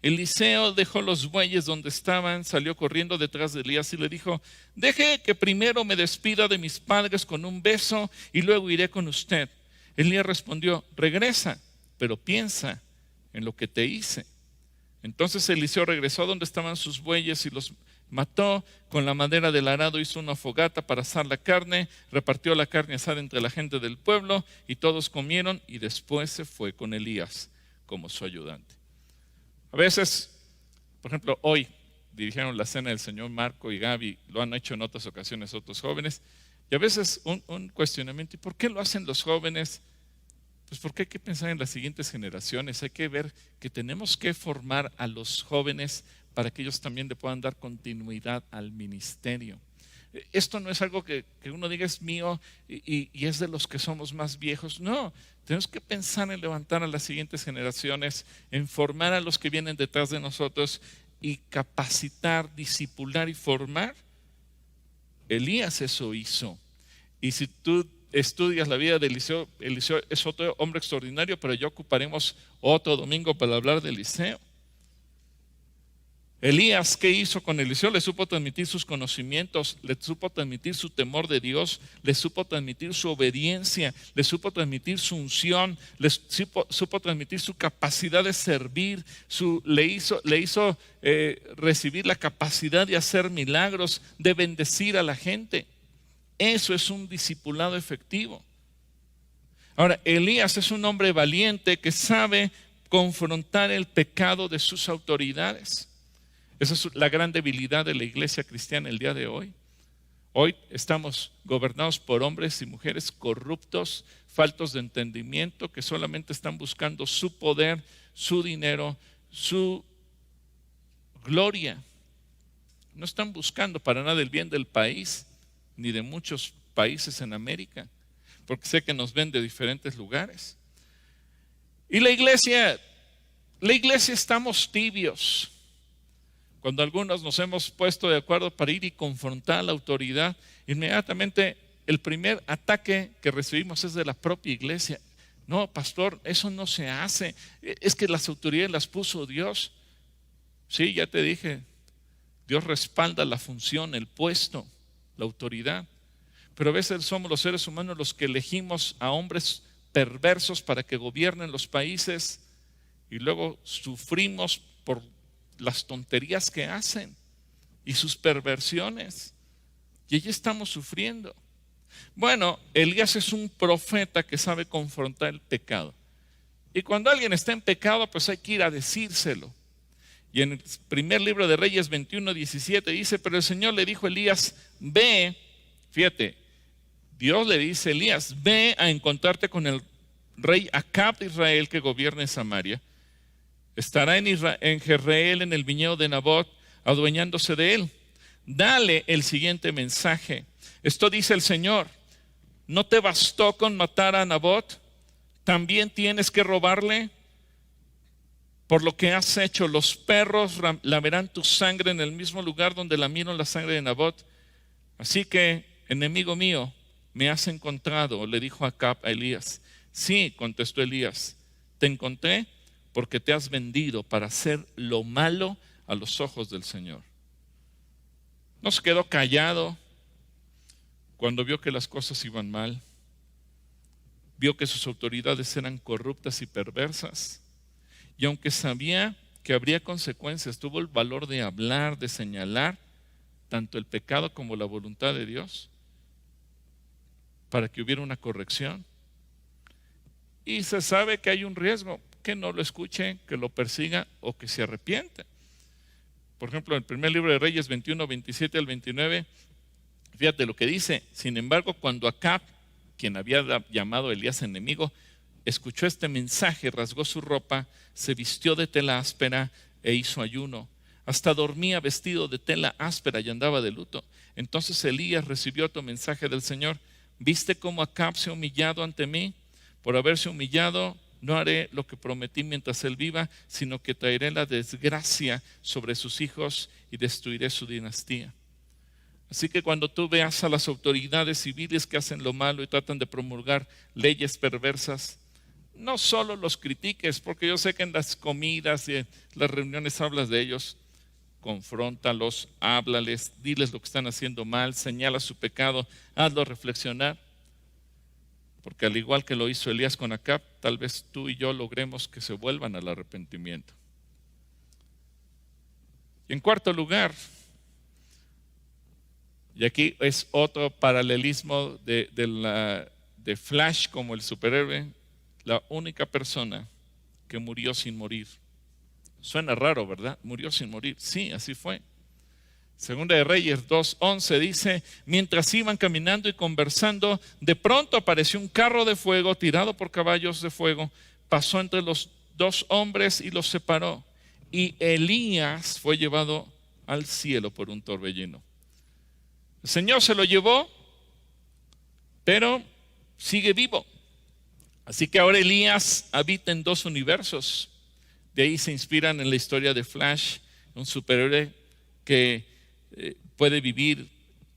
Eliseo dejó los bueyes donde estaban, salió corriendo detrás de Elías y le dijo, deje que primero me despida de mis padres con un beso y luego iré con usted. Elías respondió, regresa, pero piensa en lo que te hice. Entonces Eliseo regresó a donde estaban sus bueyes y los mató. Con la madera del arado hizo una fogata para asar la carne, repartió la carne asada entre la gente del pueblo y todos comieron, y después se fue con Elías como su ayudante. A veces, por ejemplo, hoy dirigieron la cena del Señor Marco y Gaby, lo han hecho en otras ocasiones otros jóvenes, y a veces un cuestionamiento, ¿y por qué lo hacen los jóvenes? Pues porque hay que pensar en las siguientes generaciones, hay que ver que tenemos que formar a los jóvenes para que ellos también le puedan dar continuidad al ministerio. Esto no es algo que uno diga es mío y es de los que somos más viejos. No, tenemos que pensar en levantar a las siguientes generaciones, en formar a los que vienen detrás de nosotros y capacitar, discipular y formar. Elías eso hizo. Y si tú estudias la vida de Eliseo, Eliseo es otro hombre extraordinario, pero ya ocuparemos otro domingo para hablar de Eliseo. Elías, ¿qué hizo con Eliseo? Le supo transmitir sus conocimientos, le supo transmitir su temor de Dios, le supo transmitir su obediencia, le supo transmitir su unción, supo transmitir su capacidad de servir, le hizo recibir la capacidad de hacer milagros, de bendecir a la gente. Eso es un discipulado efectivo. Ahora, Elías es un hombre valiente que sabe confrontar el pecado de sus autoridades. Esa es la gran debilidad de la iglesia cristiana el día de hoy. Hoy estamos gobernados por hombres y mujeres corruptos, faltos de entendimiento, que solamente están buscando su poder, su dinero, su gloria. No están buscando para nada el bien del país, ni de muchos países en América, porque sé que nos ven de diferentes lugares. Y la iglesia estamos tibios. Cuando algunos nos hemos puesto de acuerdo para ir y confrontar a la autoridad, inmediatamente el primer ataque que recibimos es de la propia iglesia. No, pastor, eso no se hace. Es que las autoridades las puso Dios. Sí, ya te dije, Dios respalda la función, el puesto, la autoridad. Pero a veces somos los seres humanos los que elegimos a hombres perversos para que gobiernen los países y luego sufrimos por las tonterías que hacen y sus perversiones, y allí estamos sufriendo. Bueno, Elías es un profeta que sabe confrontar el pecado, y cuando alguien está en pecado, pues hay que ir a decírselo. Y en el primer libro de Reyes 21:17 dice: pero el Señor le dijo a Elías, ve, fíjate, Dios le dice a Elías, ve a encontrarte con el rey Acab de Israel que gobierna en Samaria. Estará en Jezreel, en el viñedo de Nabot, adueñándose de él. Dale el siguiente mensaje. Esto dice el Señor: ¿no te bastó con matar a Nabot? ¿También tienes que robarle? Por lo que has hecho, los perros lamerán tu sangre en el mismo lugar donde lamieron la sangre de Nabot. Así que, enemigo mío, me has encontrado, le dijo Acab a Elías. Sí, contestó Elías, te encontré porque te has vendido para hacer lo malo a los ojos del Señor. No se quedó callado cuando vio que las cosas iban mal. Vio que sus autoridades eran corruptas y perversas. Y aunque sabía que habría consecuencias, tuvo el valor de hablar, de señalar tanto el pecado como la voluntad de Dios para que hubiera una corrección. Y se sabe que hay un riesgo, que no lo escuche, que lo persiga o que se arrepiente. Por ejemplo, en el primer libro de Reyes 21:27 al 29, fíjate lo que dice: sin embargo, cuando Acab, quien había llamado a Elías enemigo, escuchó este mensaje, rasgó su ropa, se vistió de tela áspera e hizo ayuno. Hasta dormía vestido de tela áspera y andaba de luto. Entonces Elías recibió otro mensaje del Señor: ¿viste cómo Acab se ha humillado ante mí? Por haberse humillado, no haré lo que prometí mientras él viva, sino que traeré la desgracia sobre sus hijos y destruiré su dinastía. Así que cuando tú veas a las autoridades civiles que hacen lo malo y tratan de promulgar leyes perversas, no solo los critiques, porque yo sé que en las comidas y en las reuniones hablas de ellos. Confróntalos, háblales, diles lo que están haciendo mal, señala su pecado, hazlos reflexionar. Porque al igual que lo hizo Elías con Acab, tal vez tú y yo logremos que se vuelvan al arrepentimiento. Y en cuarto lugar, y aquí es otro paralelismo de Flash como el superhéroe, la única persona que murió sin morir. Suena raro, ¿verdad? Murió sin morir. Sí, así fue. Segunda de Reyes 2:11 dice: mientras iban caminando y conversando, de pronto apareció un carro de fuego tirado por caballos de fuego, pasó entre los dos hombres y los separó. Y Elías fue llevado al cielo por un torbellino. El Señor se lo llevó, pero sigue vivo. Así que ahora Elías habita en dos universos. De ahí se inspiran en la historia de Flash, un superhéroe que puede vivir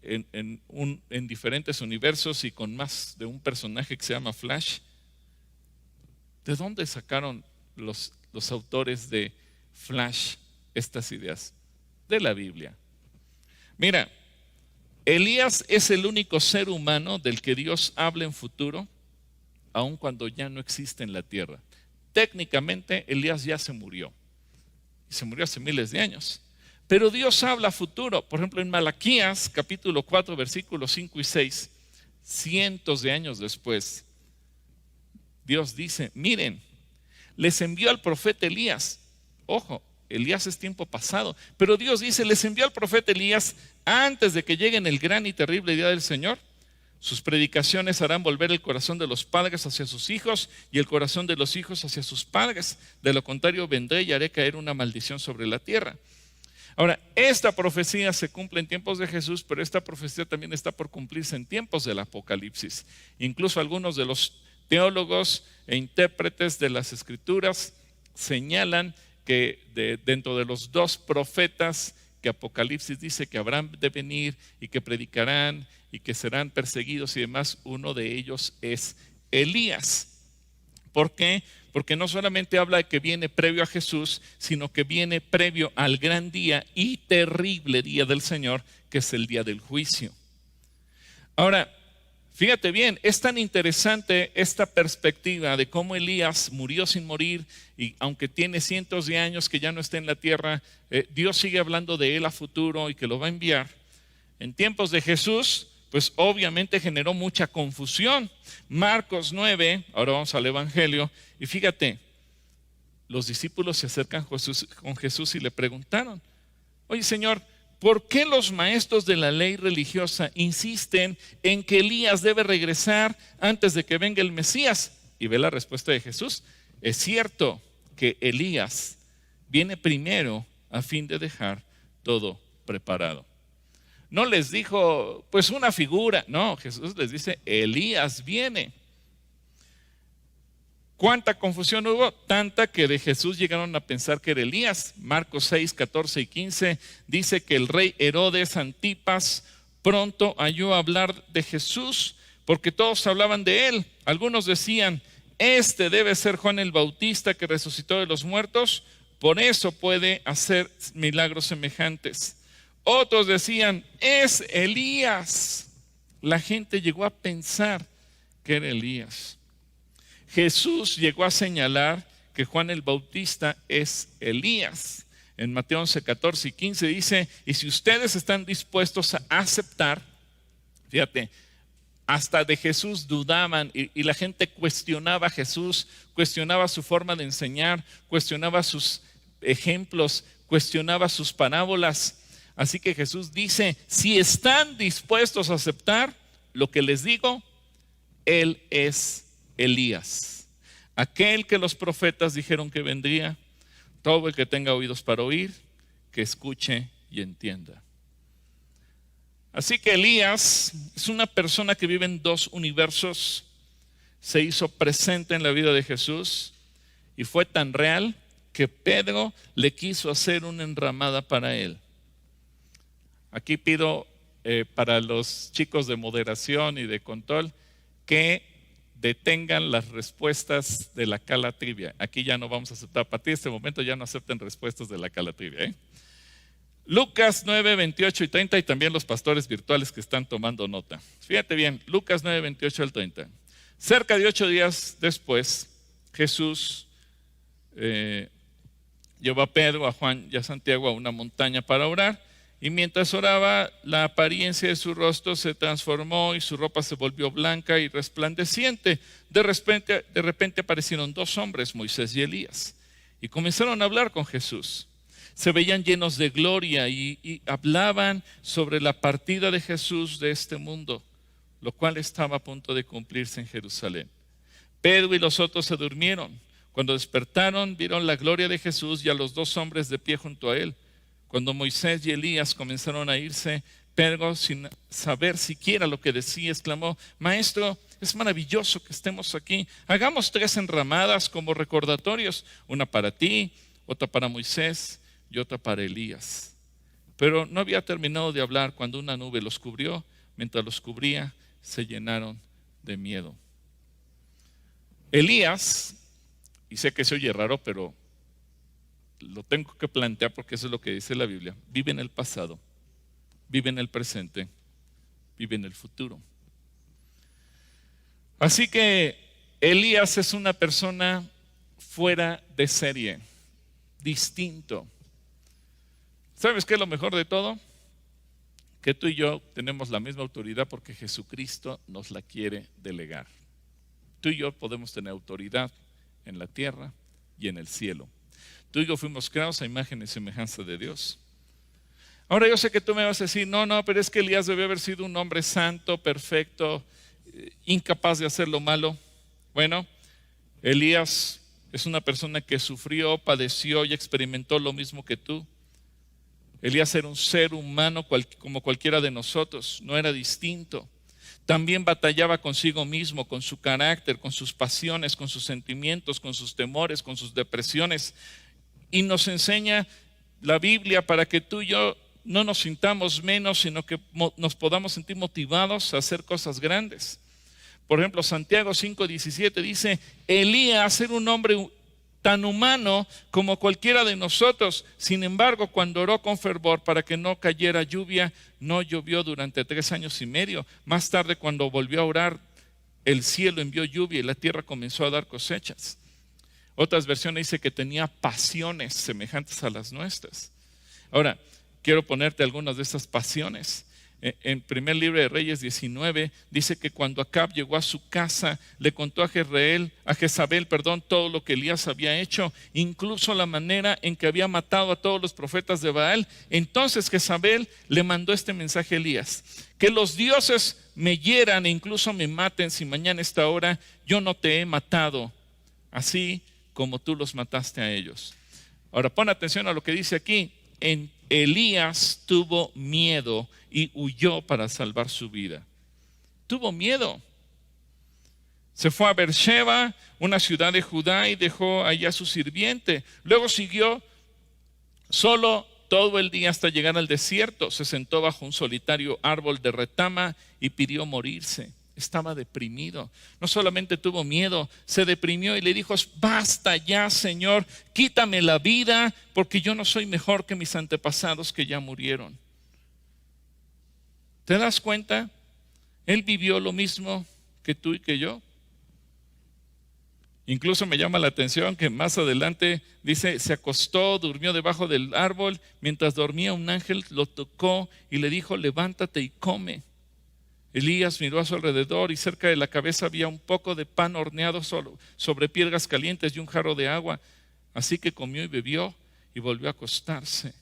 en diferentes universos y con más de un personaje que se llama Flash. ¿De dónde sacaron los autores de Flash estas ideas? de la Biblia. Mira, Elías es el único ser humano del que Dios habla en futuro, aun cuando ya no existe en la tierra. Técnicamente Elías ya se murió, y se murió hace miles de años. Pero Dios habla a futuro. Por ejemplo, en Malaquías, capítulo 4, versículos 5 y 6, cientos de años después, Dios dice, miren, les envió al profeta Elías. Ojo, Elías es tiempo pasado, pero Dios dice, les envió al profeta Elías antes de que llegue el gran y terrible día del Señor. Sus predicaciones harán volver el corazón de los padres hacia sus hijos y el corazón de los hijos hacia sus padres. De lo contrario, vendré y haré caer una maldición sobre la tierra. Ahora, esta profecía se cumple en tiempos de Jesús, pero esta profecía también está por cumplirse en tiempos del Apocalipsis. Incluso algunos de los teólogos e intérpretes de las Escrituras señalan que dentro de los dos profetas que Apocalipsis dice que habrán de venir y que predicarán y que serán perseguidos y demás, uno de ellos es Elías. ¿Por qué? Porque no solamente habla de que viene previo a Jesús, sino que viene previo al gran día y terrible día del Señor, que es el día del juicio. Ahora, fíjate bien, es tan interesante esta perspectiva de cómo Elías murió sin morir y aunque tiene cientos de años que ya no está en la tierra, Dios sigue hablando de él a futuro y que lo va a enviar. En tiempos de Jesús, pues obviamente generó mucha confusión. Marcos 9, ahora vamos al Evangelio, y fíjate, los discípulos se acercan con Jesús y le preguntaron, oye Señor, ¿por qué los maestros de la ley religiosa insisten en que Elías debe regresar antes de que venga el Mesías? Y ve la respuesta de Jesús. Es cierto que Elías viene primero a fin de dejar todo preparado. No les dijo, pues una figura. No, Jesús les dice, Elías viene. ¿Cuánta confusión hubo? Tanta que de Jesús llegaron a pensar que era Elías. Marcos 6, 14 y 15 dice que el rey Herodes Antipas pronto halló hablar de Jesús porque todos hablaban de él. Algunos decían, este debe ser Juan el Bautista que resucitó de los muertos, por eso puede hacer milagros semejantes. Otros decían, es Elías. La gente llegó a pensar que era Elías. Jesús llegó a señalar que Juan el Bautista es Elías. En Mateo 11, 14 y 15 dice, y si ustedes están dispuestos a aceptar, fíjate, hasta de Jesús dudaban y la gente cuestionaba a Jesús, cuestionaba su forma de enseñar, cuestionaba sus ejemplos, cuestionaba sus parábolas. Así que Jesús dice, si están dispuestos a aceptar lo que les digo, Él es Elías, aquel que los profetas dijeron que vendría. Todo el que tenga oídos para oír, que escuche y entienda. Así que Elías es una persona que vive en dos universos. Se hizo presente en la vida de Jesús y fue tan real que Pedro le quiso hacer una enramada para él. Aquí pido para los chicos de moderación y de control que detengan las respuestas de la Cala Trivia. Aquí ya no vamos a aceptar, a partir de este momento ya no acepten respuestas de la Cala Trivia. Lucas 9, 28 y 30 y también los pastores virtuales que están tomando nota. Fíjate bien, Lucas 9, 28 al 30. Cerca de 8 días después, Jesús llevó a Pedro, a Juan y a Santiago a una montaña para orar. Y mientras oraba, la apariencia de su rostro se transformó y su ropa se volvió blanca y resplandeciente. De repente aparecieron dos hombres, Moisés y Elías, y comenzaron a hablar con Jesús. Se veían llenos de gloria y hablaban sobre la partida de Jesús de este mundo, lo cual estaba a punto de cumplirse en Jerusalén. Pedro y los otros se durmieron. Cuando despertaron, vieron la gloria de Jesús y a los dos hombres de pie junto a él. Cuando Moisés y Elías comenzaron a irse, Pedro, sin saber siquiera lo que decía, exclamó, Maestro, es maravilloso que estemos aquí. Hagamos 3 enramadas como recordatorios, una para ti, otra para Moisés y otra para Elías. Pero no había terminado de hablar cuando una nube los cubrió. Mientras los cubría, se llenaron de miedo. Elías, y sé que se oye raro, pero lo tengo que plantear porque eso es lo que dice la Biblia. Vive en el pasado, vive en el presente, vive en el futuro. Así que Elías es una persona fuera de serie, distinto. ¿Sabes qué es lo mejor de todo? Que tú y yo tenemos la misma autoridad porque Jesucristo nos la quiere delegar. Tú y yo podemos tener autoridad en la tierra y en el cielo. Tú y yo fuimos creados a imagen y semejanza de Dios. Ahora yo sé que tú me vas a decir, no, pero es que Elías debió haber sido un hombre santo, perfecto, incapaz de hacer lo malo. Bueno, Elías es una persona que sufrió, padeció y experimentó lo mismo que tú. Elías era un ser humano como cualquiera de nosotros, no era distinto. También batallaba consigo mismo, con su carácter, con sus pasiones, con sus sentimientos, con sus temores, con sus depresiones. Y nos enseña la Biblia para que tú y yo no nos sintamos menos, sino que nos podamos sentir motivados a hacer cosas grandes. Por ejemplo, Santiago 5:17 dice, Elías era un hombre tan humano como cualquiera de nosotros. Sin embargo, cuando oró con fervor para que no cayera lluvia, no llovió durante 3 años y medio. Más tarde, cuando volvió a orar, el cielo envió lluvia y la tierra comenzó a dar cosechas. Otras versiones dice que tenía pasiones semejantes a las nuestras. Ahora, quiero ponerte algunas de esas pasiones. En primer libro de Reyes 19 dice que cuando Acab llegó a su casa le contó a Jezabel, todo lo que Elías había hecho, incluso la manera en que había matado a todos los profetas de Baal. Entonces Jezabel le mandó este mensaje a Elías: que los dioses me hieran e incluso me maten si mañana a esta hora yo no te he matado, así como tú los mataste a ellos. Ahora pon atención a lo que dice aquí. Elías tuvo miedo y huyó para salvar su vida. Tuvo miedo. Se fue a Beersheba, una ciudad de Judá, y dejó allá a su sirviente. Luego siguió solo todo el día hasta llegar al desierto. Se sentó bajo un solitario árbol de retama y pidió morirse. Estaba deprimido. No solamente tuvo miedo, se deprimió y le dijo: basta ya, Señor, quítame la vida, porque yo no soy mejor que mis antepasados que ya murieron. ¿Te das cuenta? Él vivió lo mismo que tú y que yo. Incluso me llama la atención que más adelante dice: se acostó, durmió debajo del árbol. Mientras dormía, un ángel lo tocó y le dijo: levántate y come. Elías miró a su alrededor y cerca de la cabeza había un poco de pan horneado sobre piedras calientes y un jarro de agua. Así que comió y bebió y volvió a acostarse.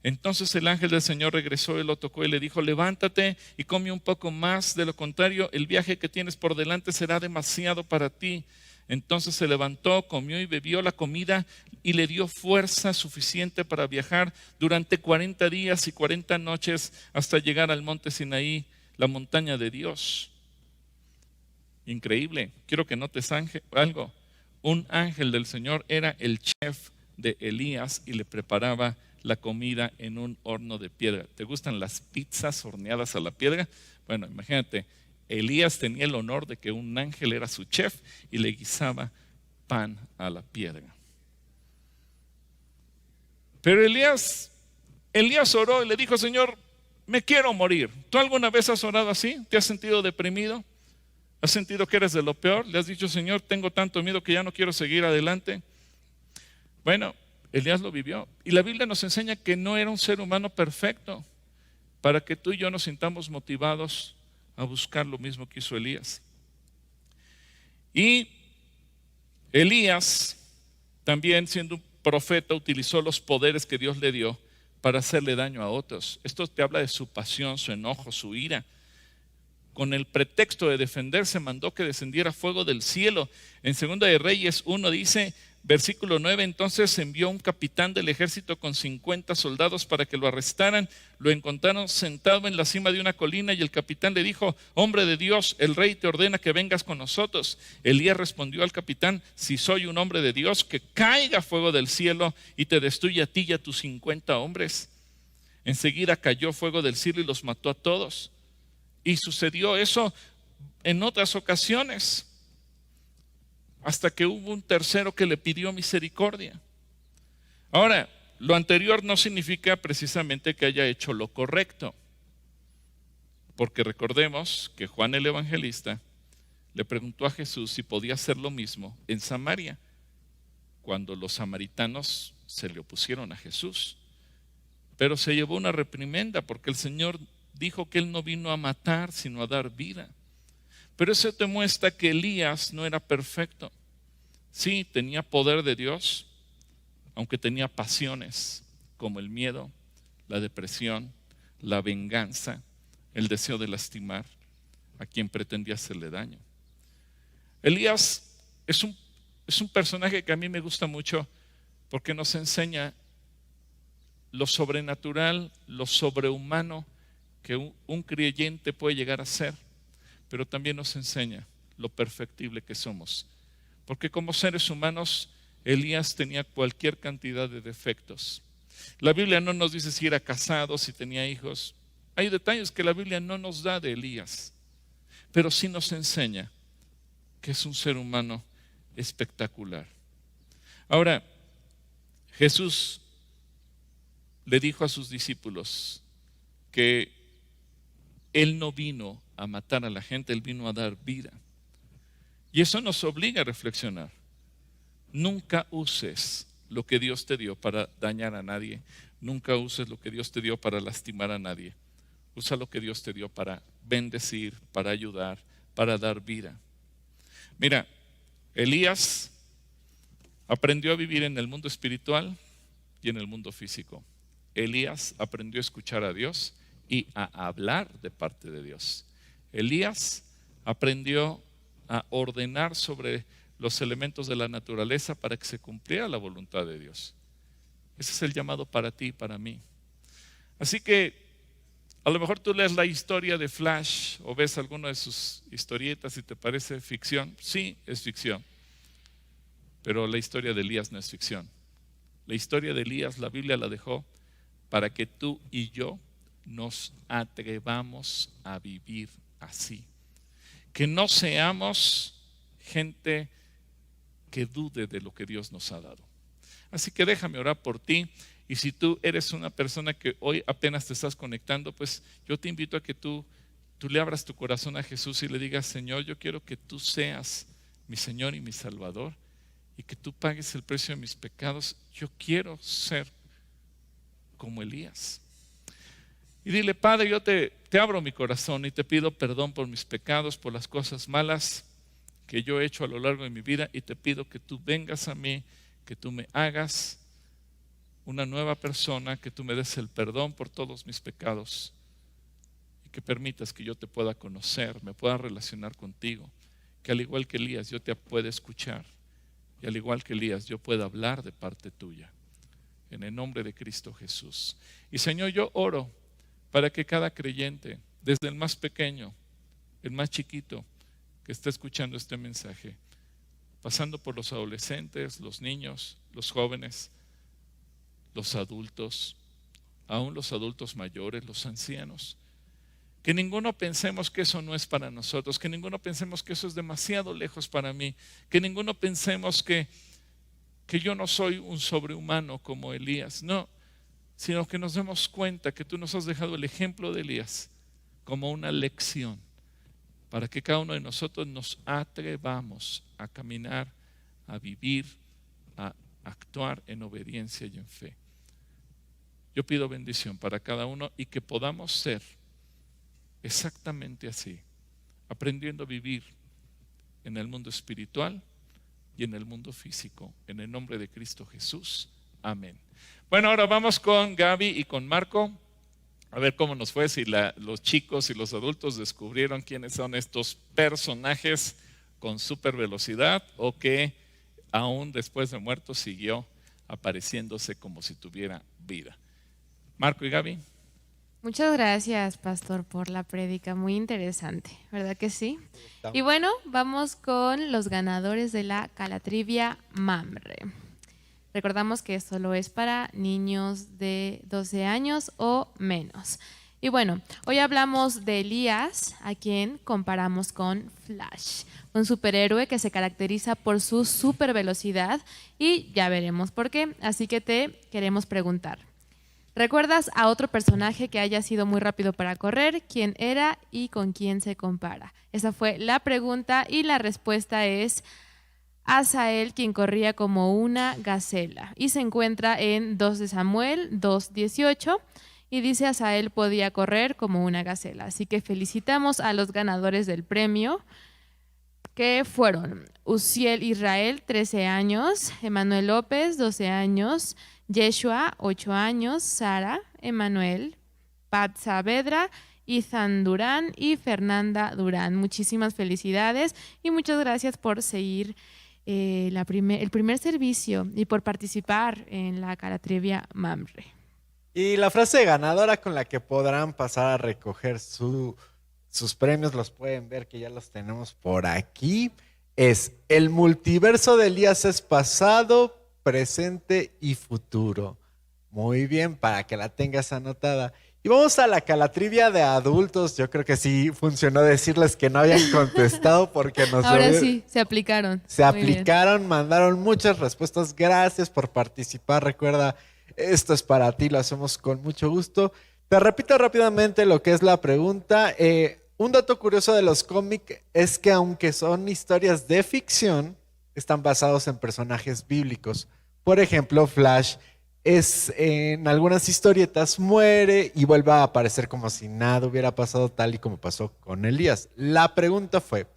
Entonces el ángel del Señor regresó y lo tocó y le dijo: levántate y come un poco más, de lo contrario el viaje que tienes por delante será demasiado para ti. Entonces se levantó, comió y bebió la comida y le dio fuerza suficiente para viajar durante 40 días y 40 noches hasta llegar al monte Sinaí, la montaña de Dios. Increíble. Quiero que notes algo. Un ángel del Señor era el chef de Elías y le preparaba la comida en un horno de piedra. ¿Te gustan las pizzas horneadas a la piedra? Bueno, imagínate, Elías tenía el honor de que un ángel era su chef y le guisaba pan a la piedra. Pero Elías oró y le dijo: Señor, me quiero morir. ¿Tú alguna vez has orado así? ¿Te has sentido deprimido? ¿Has sentido que eres de lo peor? ¿Le has dicho: Señor, tengo tanto miedo que ya no quiero seguir adelante? Bueno, Elías lo vivió. Y la Biblia nos enseña que no era un ser humano perfecto, para que tú y yo nos sintamos motivados a buscar lo mismo que hizo Elías. Y Elías, también siendo un profeta, utilizó los poderes que Dios le dio para hacerle daño a otros. Esto te habla de su pasión, su enojo, su ira. Con el pretexto de defenderse, mandó que descendiera fuego del cielo. En 2 de Reyes 1 dice, versículo 9: entonces envió un capitán del ejército con 50 soldados para que lo arrestaran. Lo encontraron sentado en la cima de una colina y el capitán le dijo: hombre de Dios, el rey te ordena que vengas con nosotros. Elías respondió al capitán: si soy un hombre de Dios, que caiga fuego del cielo y te destruya a ti y a tus 50 hombres. Enseguida cayó fuego del cielo y los mató a todos. Y sucedió eso en otras ocasiones, hasta que hubo un tercero que le pidió misericordia. Ahora, lo anterior no significa precisamente que haya hecho lo correcto, porque recordemos que Juan el Evangelista le preguntó a Jesús si podía hacer lo mismo en Samaria, cuando los samaritanos se le opusieron a Jesús. Pero se llevó una reprimenda porque el Señor dijo que Él no vino a matar, sino a dar vida. Pero eso te muestra que Elías no era perfecto. Sí, tenía poder de Dios, aunque tenía pasiones como el miedo, la depresión, la venganza, el deseo de lastimar a quien pretendía hacerle daño. Elías es un personaje que a mí me gusta mucho porque nos enseña lo sobrenatural, lo sobrehumano que un creyente puede llegar a ser, pero también nos enseña lo perfectible que somos. Porque como seres humanos, Elías tenía cualquier cantidad de defectos. La Biblia no nos dice si era casado, si tenía hijos. Hay detalles que la Biblia no nos da de Elías, pero sí nos enseña que es un ser humano espectacular. Ahora, Jesús le dijo a sus discípulos que Él no vino a matar a la gente, Él vino a dar vida. Y eso nos obliga a reflexionar. Nunca uses lo que Dios te dio para dañar a nadie. Nunca uses lo que Dios te dio para lastimar a nadie. Usa lo que Dios te dio para bendecir, para ayudar, para dar vida. Mira, Elías aprendió a vivir en el mundo espiritual y en el mundo físico. Elías aprendió a escuchar a Dios y a hablar de parte de Dios. Elías aprendió a ordenar sobre los elementos de la naturaleza para que se cumpliera la voluntad de Dios. Ese es el llamado para ti y para mí. Así que a lo mejor tú lees la historia de Flash o ves alguna de sus historietas y te parece ficción. Sí, es ficción. Pero la historia de Elías no es ficción. La historia de Elías, la Biblia la dejó para que tú y yo nos atrevamos a vivir así. Que no seamos gente que dude de lo que Dios nos ha dado. Así que déjame orar por ti. Y si tú eres una persona que hoy apenas te estás conectando, pues yo te invito a que tú le abras tu corazón a Jesús y le digas: Señor, yo quiero que tú seas mi Señor y mi Salvador y que tú pagues el precio de mis pecados. Yo quiero ser como Elías. Y dile: Padre, yo te abro mi corazón y te pido perdón por mis pecados, por las cosas malas que yo he hecho a lo largo de mi vida, y te pido que tú vengas a mí, que tú me hagas una nueva persona, que tú me des el perdón por todos mis pecados y que permitas que yo te pueda conocer, me pueda relacionar contigo, que al igual que Elías yo te pueda escuchar y al igual que Elías yo pueda hablar de parte tuya, en el nombre de Cristo Jesús. Y Señor, yo oro para que cada creyente, desde el más pequeño, el más chiquito que está escuchando este mensaje, pasando por los adolescentes, los niños, los jóvenes, los adultos, aún los adultos mayores, los ancianos, que ninguno pensemos que eso no es para nosotros, que ninguno pensemos que eso es demasiado lejos para mí, que ninguno pensemos que yo no soy un sobrehumano como Elías, no, sino que nos demos cuenta que tú nos has dejado el ejemplo de Elías como una lección para que cada uno de nosotros nos atrevamos a caminar, a vivir, a actuar en obediencia y en fe. Yo pido bendición para cada uno y que podamos ser exactamente así, aprendiendo a vivir en el mundo espiritual y en el mundo físico, en el nombre de Cristo Jesús. Amén. Bueno, ahora vamos con Gaby y con Marco a ver cómo nos fue, si los chicos y los adultos descubrieron quiénes son estos personajes con super velocidad o que aún después de muerto siguió apareciéndose como si tuviera vida. Marco y Gaby. Muchas gracias, pastor, por la prédica, muy interesante, ¿verdad que sí? Y bueno, vamos con los ganadores de la Calatrivia Mamre. Recordamos que solo es para niños de 12 años o menos. Y bueno, hoy hablamos de Elías, a quien comparamos con Flash, un superhéroe que se caracteriza por su super velocidad y ya veremos por qué. Así que te queremos preguntar, ¿recuerdas a otro personaje que haya sido muy rápido para correr? ¿Quién era y con quién se compara? Esa fue la pregunta y la respuesta es Asael, quien corría como una gacela. Y se encuentra en 2 de Samuel 2:18 y dice Asael podía correr como una gacela. Así que felicitamos a los ganadores del premio, que fueron Uziel Israel, 13 años, Emanuel López, 12 años, Yeshua, 8 años, Sara, Emanuel, Pat Saavedra, Ethan Durán y Fernanda Durán. Muchísimas felicidades y muchas gracias por seguir el primer servicio y por participar en la Calatrivia Mamre. Y la frase ganadora con la que podrán pasar a recoger sus premios, los pueden ver que ya los tenemos por aquí, es: el multiverso de Elías es pasado, presente y futuro. Muy bien, para que la tengas anotada. Y vamos a la Calatrivia de adultos. Yo creo que sí funcionó decirles que no habían contestado porque nos... Ahora sí, se aplicaron. Se aplicaron, mandaron muchas respuestas. Gracias por participar. Recuerda, esto es para ti, lo hacemos con mucho gusto. Te repito rápidamente lo que es la pregunta. Un dato curioso de los cómics es que aunque son historias de ficción, están basados en personajes bíblicos. Por ejemplo, Flash en algunas historietas muere y vuelve a aparecer como si nada hubiera pasado, tal y como pasó con Elías. La pregunta fue: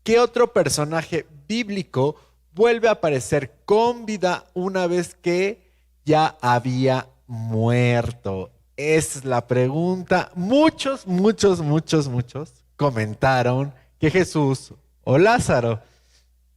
¿qué otro personaje bíblico vuelve a aparecer con vida una vez que ya había muerto? Esa es la pregunta. Muchos comentaron que Jesús o Lázaro,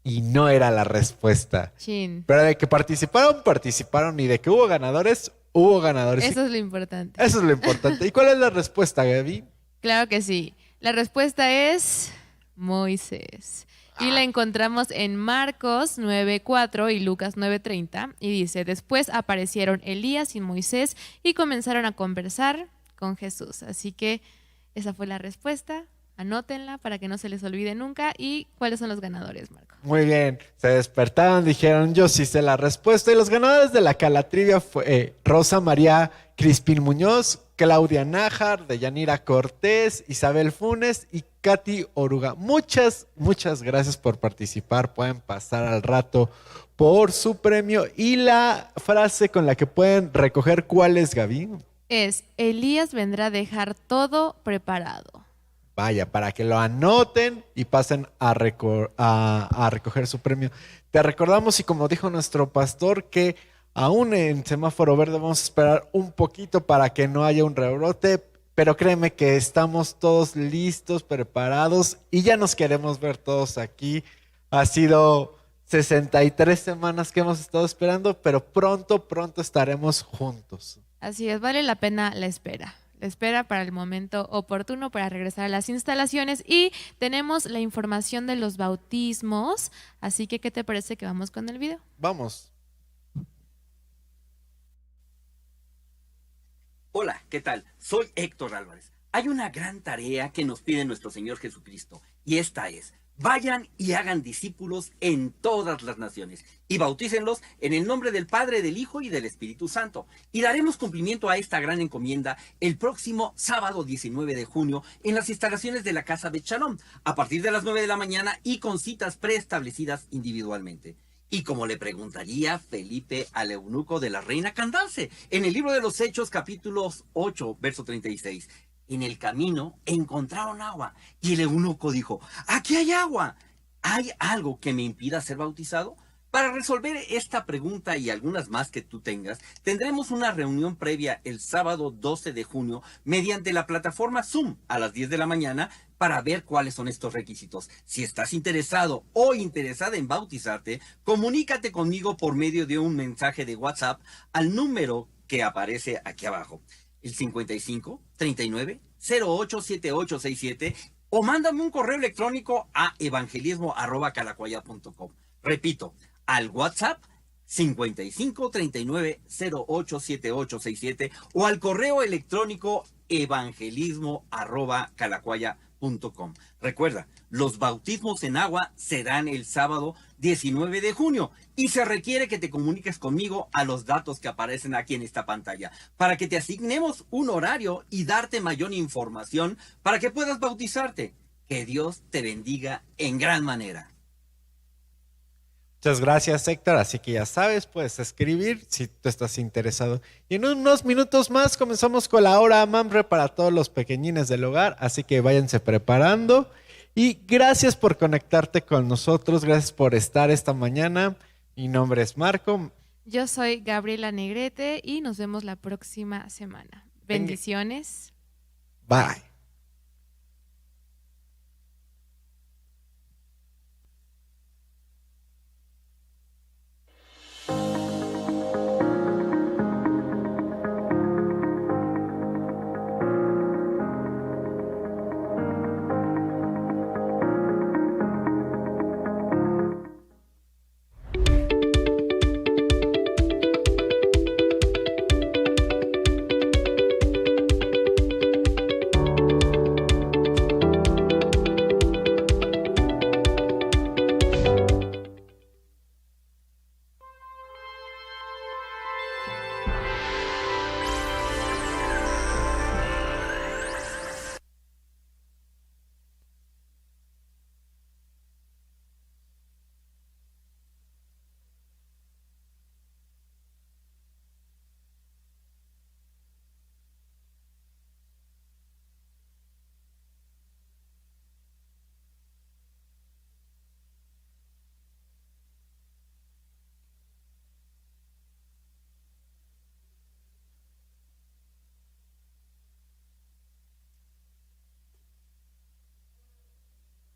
y no era la respuesta. Chin. Pero de que participaron, y de que hubo ganadores. Eso es lo importante. Eso es lo importante. ¿Y cuál es la respuesta, Gaby? Claro que sí. La respuesta es Moisés. Y la encontramos en Marcos 9:4 y Lucas 9:30. Y dice: después aparecieron Elías y Moisés y comenzaron a conversar con Jesús. Así que esa fue la respuesta. Anótenla para que no se les olvide nunca. ¿Y cuáles son los ganadores, Marco? Muy bien. Se despertaron, dijeron: yo sí sé la respuesta. Y los ganadores de la Calatrivia fue Rosa María Crispín Muñoz, Claudia Nájar, Deyanira Cortés, Isabel Funes y Katy Oruga. Muchas gracias por participar. Pueden pasar al rato por su premio. Y la frase con la que pueden recoger, ¿cuál es, Gaby? Es: Elías vendrá a dejar todo preparado. Vaya, para que lo anoten y pasen a recoger su premio. Te recordamos, y como dijo nuestro pastor, que aún en semáforo verde vamos a esperar un poquito para que no haya un rebrote, pero créeme que estamos todos listos, preparados, y ya nos queremos ver todos aquí. Ha sido 63 semanas que hemos estado esperando, pero pronto estaremos juntos. Así es, vale la pena la espera. La espera para el momento oportuno para regresar a las instalaciones. Y tenemos la información de los bautismos. Así que, ¿qué te parece que vamos con el video? Vamos. Hola, ¿qué tal? Soy Héctor Álvarez. Hay una gran tarea que nos pide nuestro Señor Jesucristo, y esta es: vayan y hagan discípulos en todas las naciones y bautícenlos en el nombre del Padre, del Hijo y del Espíritu Santo. Y daremos cumplimiento a esta gran encomienda el próximo sábado 19 de junio en las instalaciones de la Casa Bet Shalom, a partir de las 9 de la mañana y con citas preestablecidas individualmente. Y como le preguntaría Felipe al eunuco de la reina Candace, en el libro de los Hechos, capítulos 8, verso 36, en el camino encontraron agua y el eunuco dijo: aquí hay agua, ¿hay algo que me impida ser bautizado? Para resolver esta pregunta y algunas más que tú tengas, tendremos una reunión previa el sábado 12 de junio mediante la plataforma Zoom a las 10 de la mañana para ver cuáles son estos requisitos. Si estás interesado o interesada en bautizarte, comunícate conmigo por medio de un mensaje de WhatsApp al número que aparece aquí abajo, el 55 39 08 7867, o mándame un correo electrónico a evangelismo@calacuaya.com. Repito, al WhatsApp 55 39 08 78 67 o al correo electrónico evangelismo@calacuaya.com. Recuerda, los bautismos en agua serán el sábado 19 de junio y se requiere que te comuniques conmigo a los datos que aparecen aquí en esta pantalla para que te asignemos un horario y darte mayor información para que puedas bautizarte. Que Dios te bendiga en gran manera. Muchas gracias, Héctor. Así que ya sabes, puedes escribir si tú estás interesado. Y en unos minutos más comenzamos con la hora Mamre para todos los pequeñines del hogar. Así que váyanse preparando. Y gracias por conectarte con nosotros. Gracias por estar esta mañana. Mi nombre es Marco. Yo soy Gabriela Negrete y nos vemos la próxima semana. Bendiciones. Bye.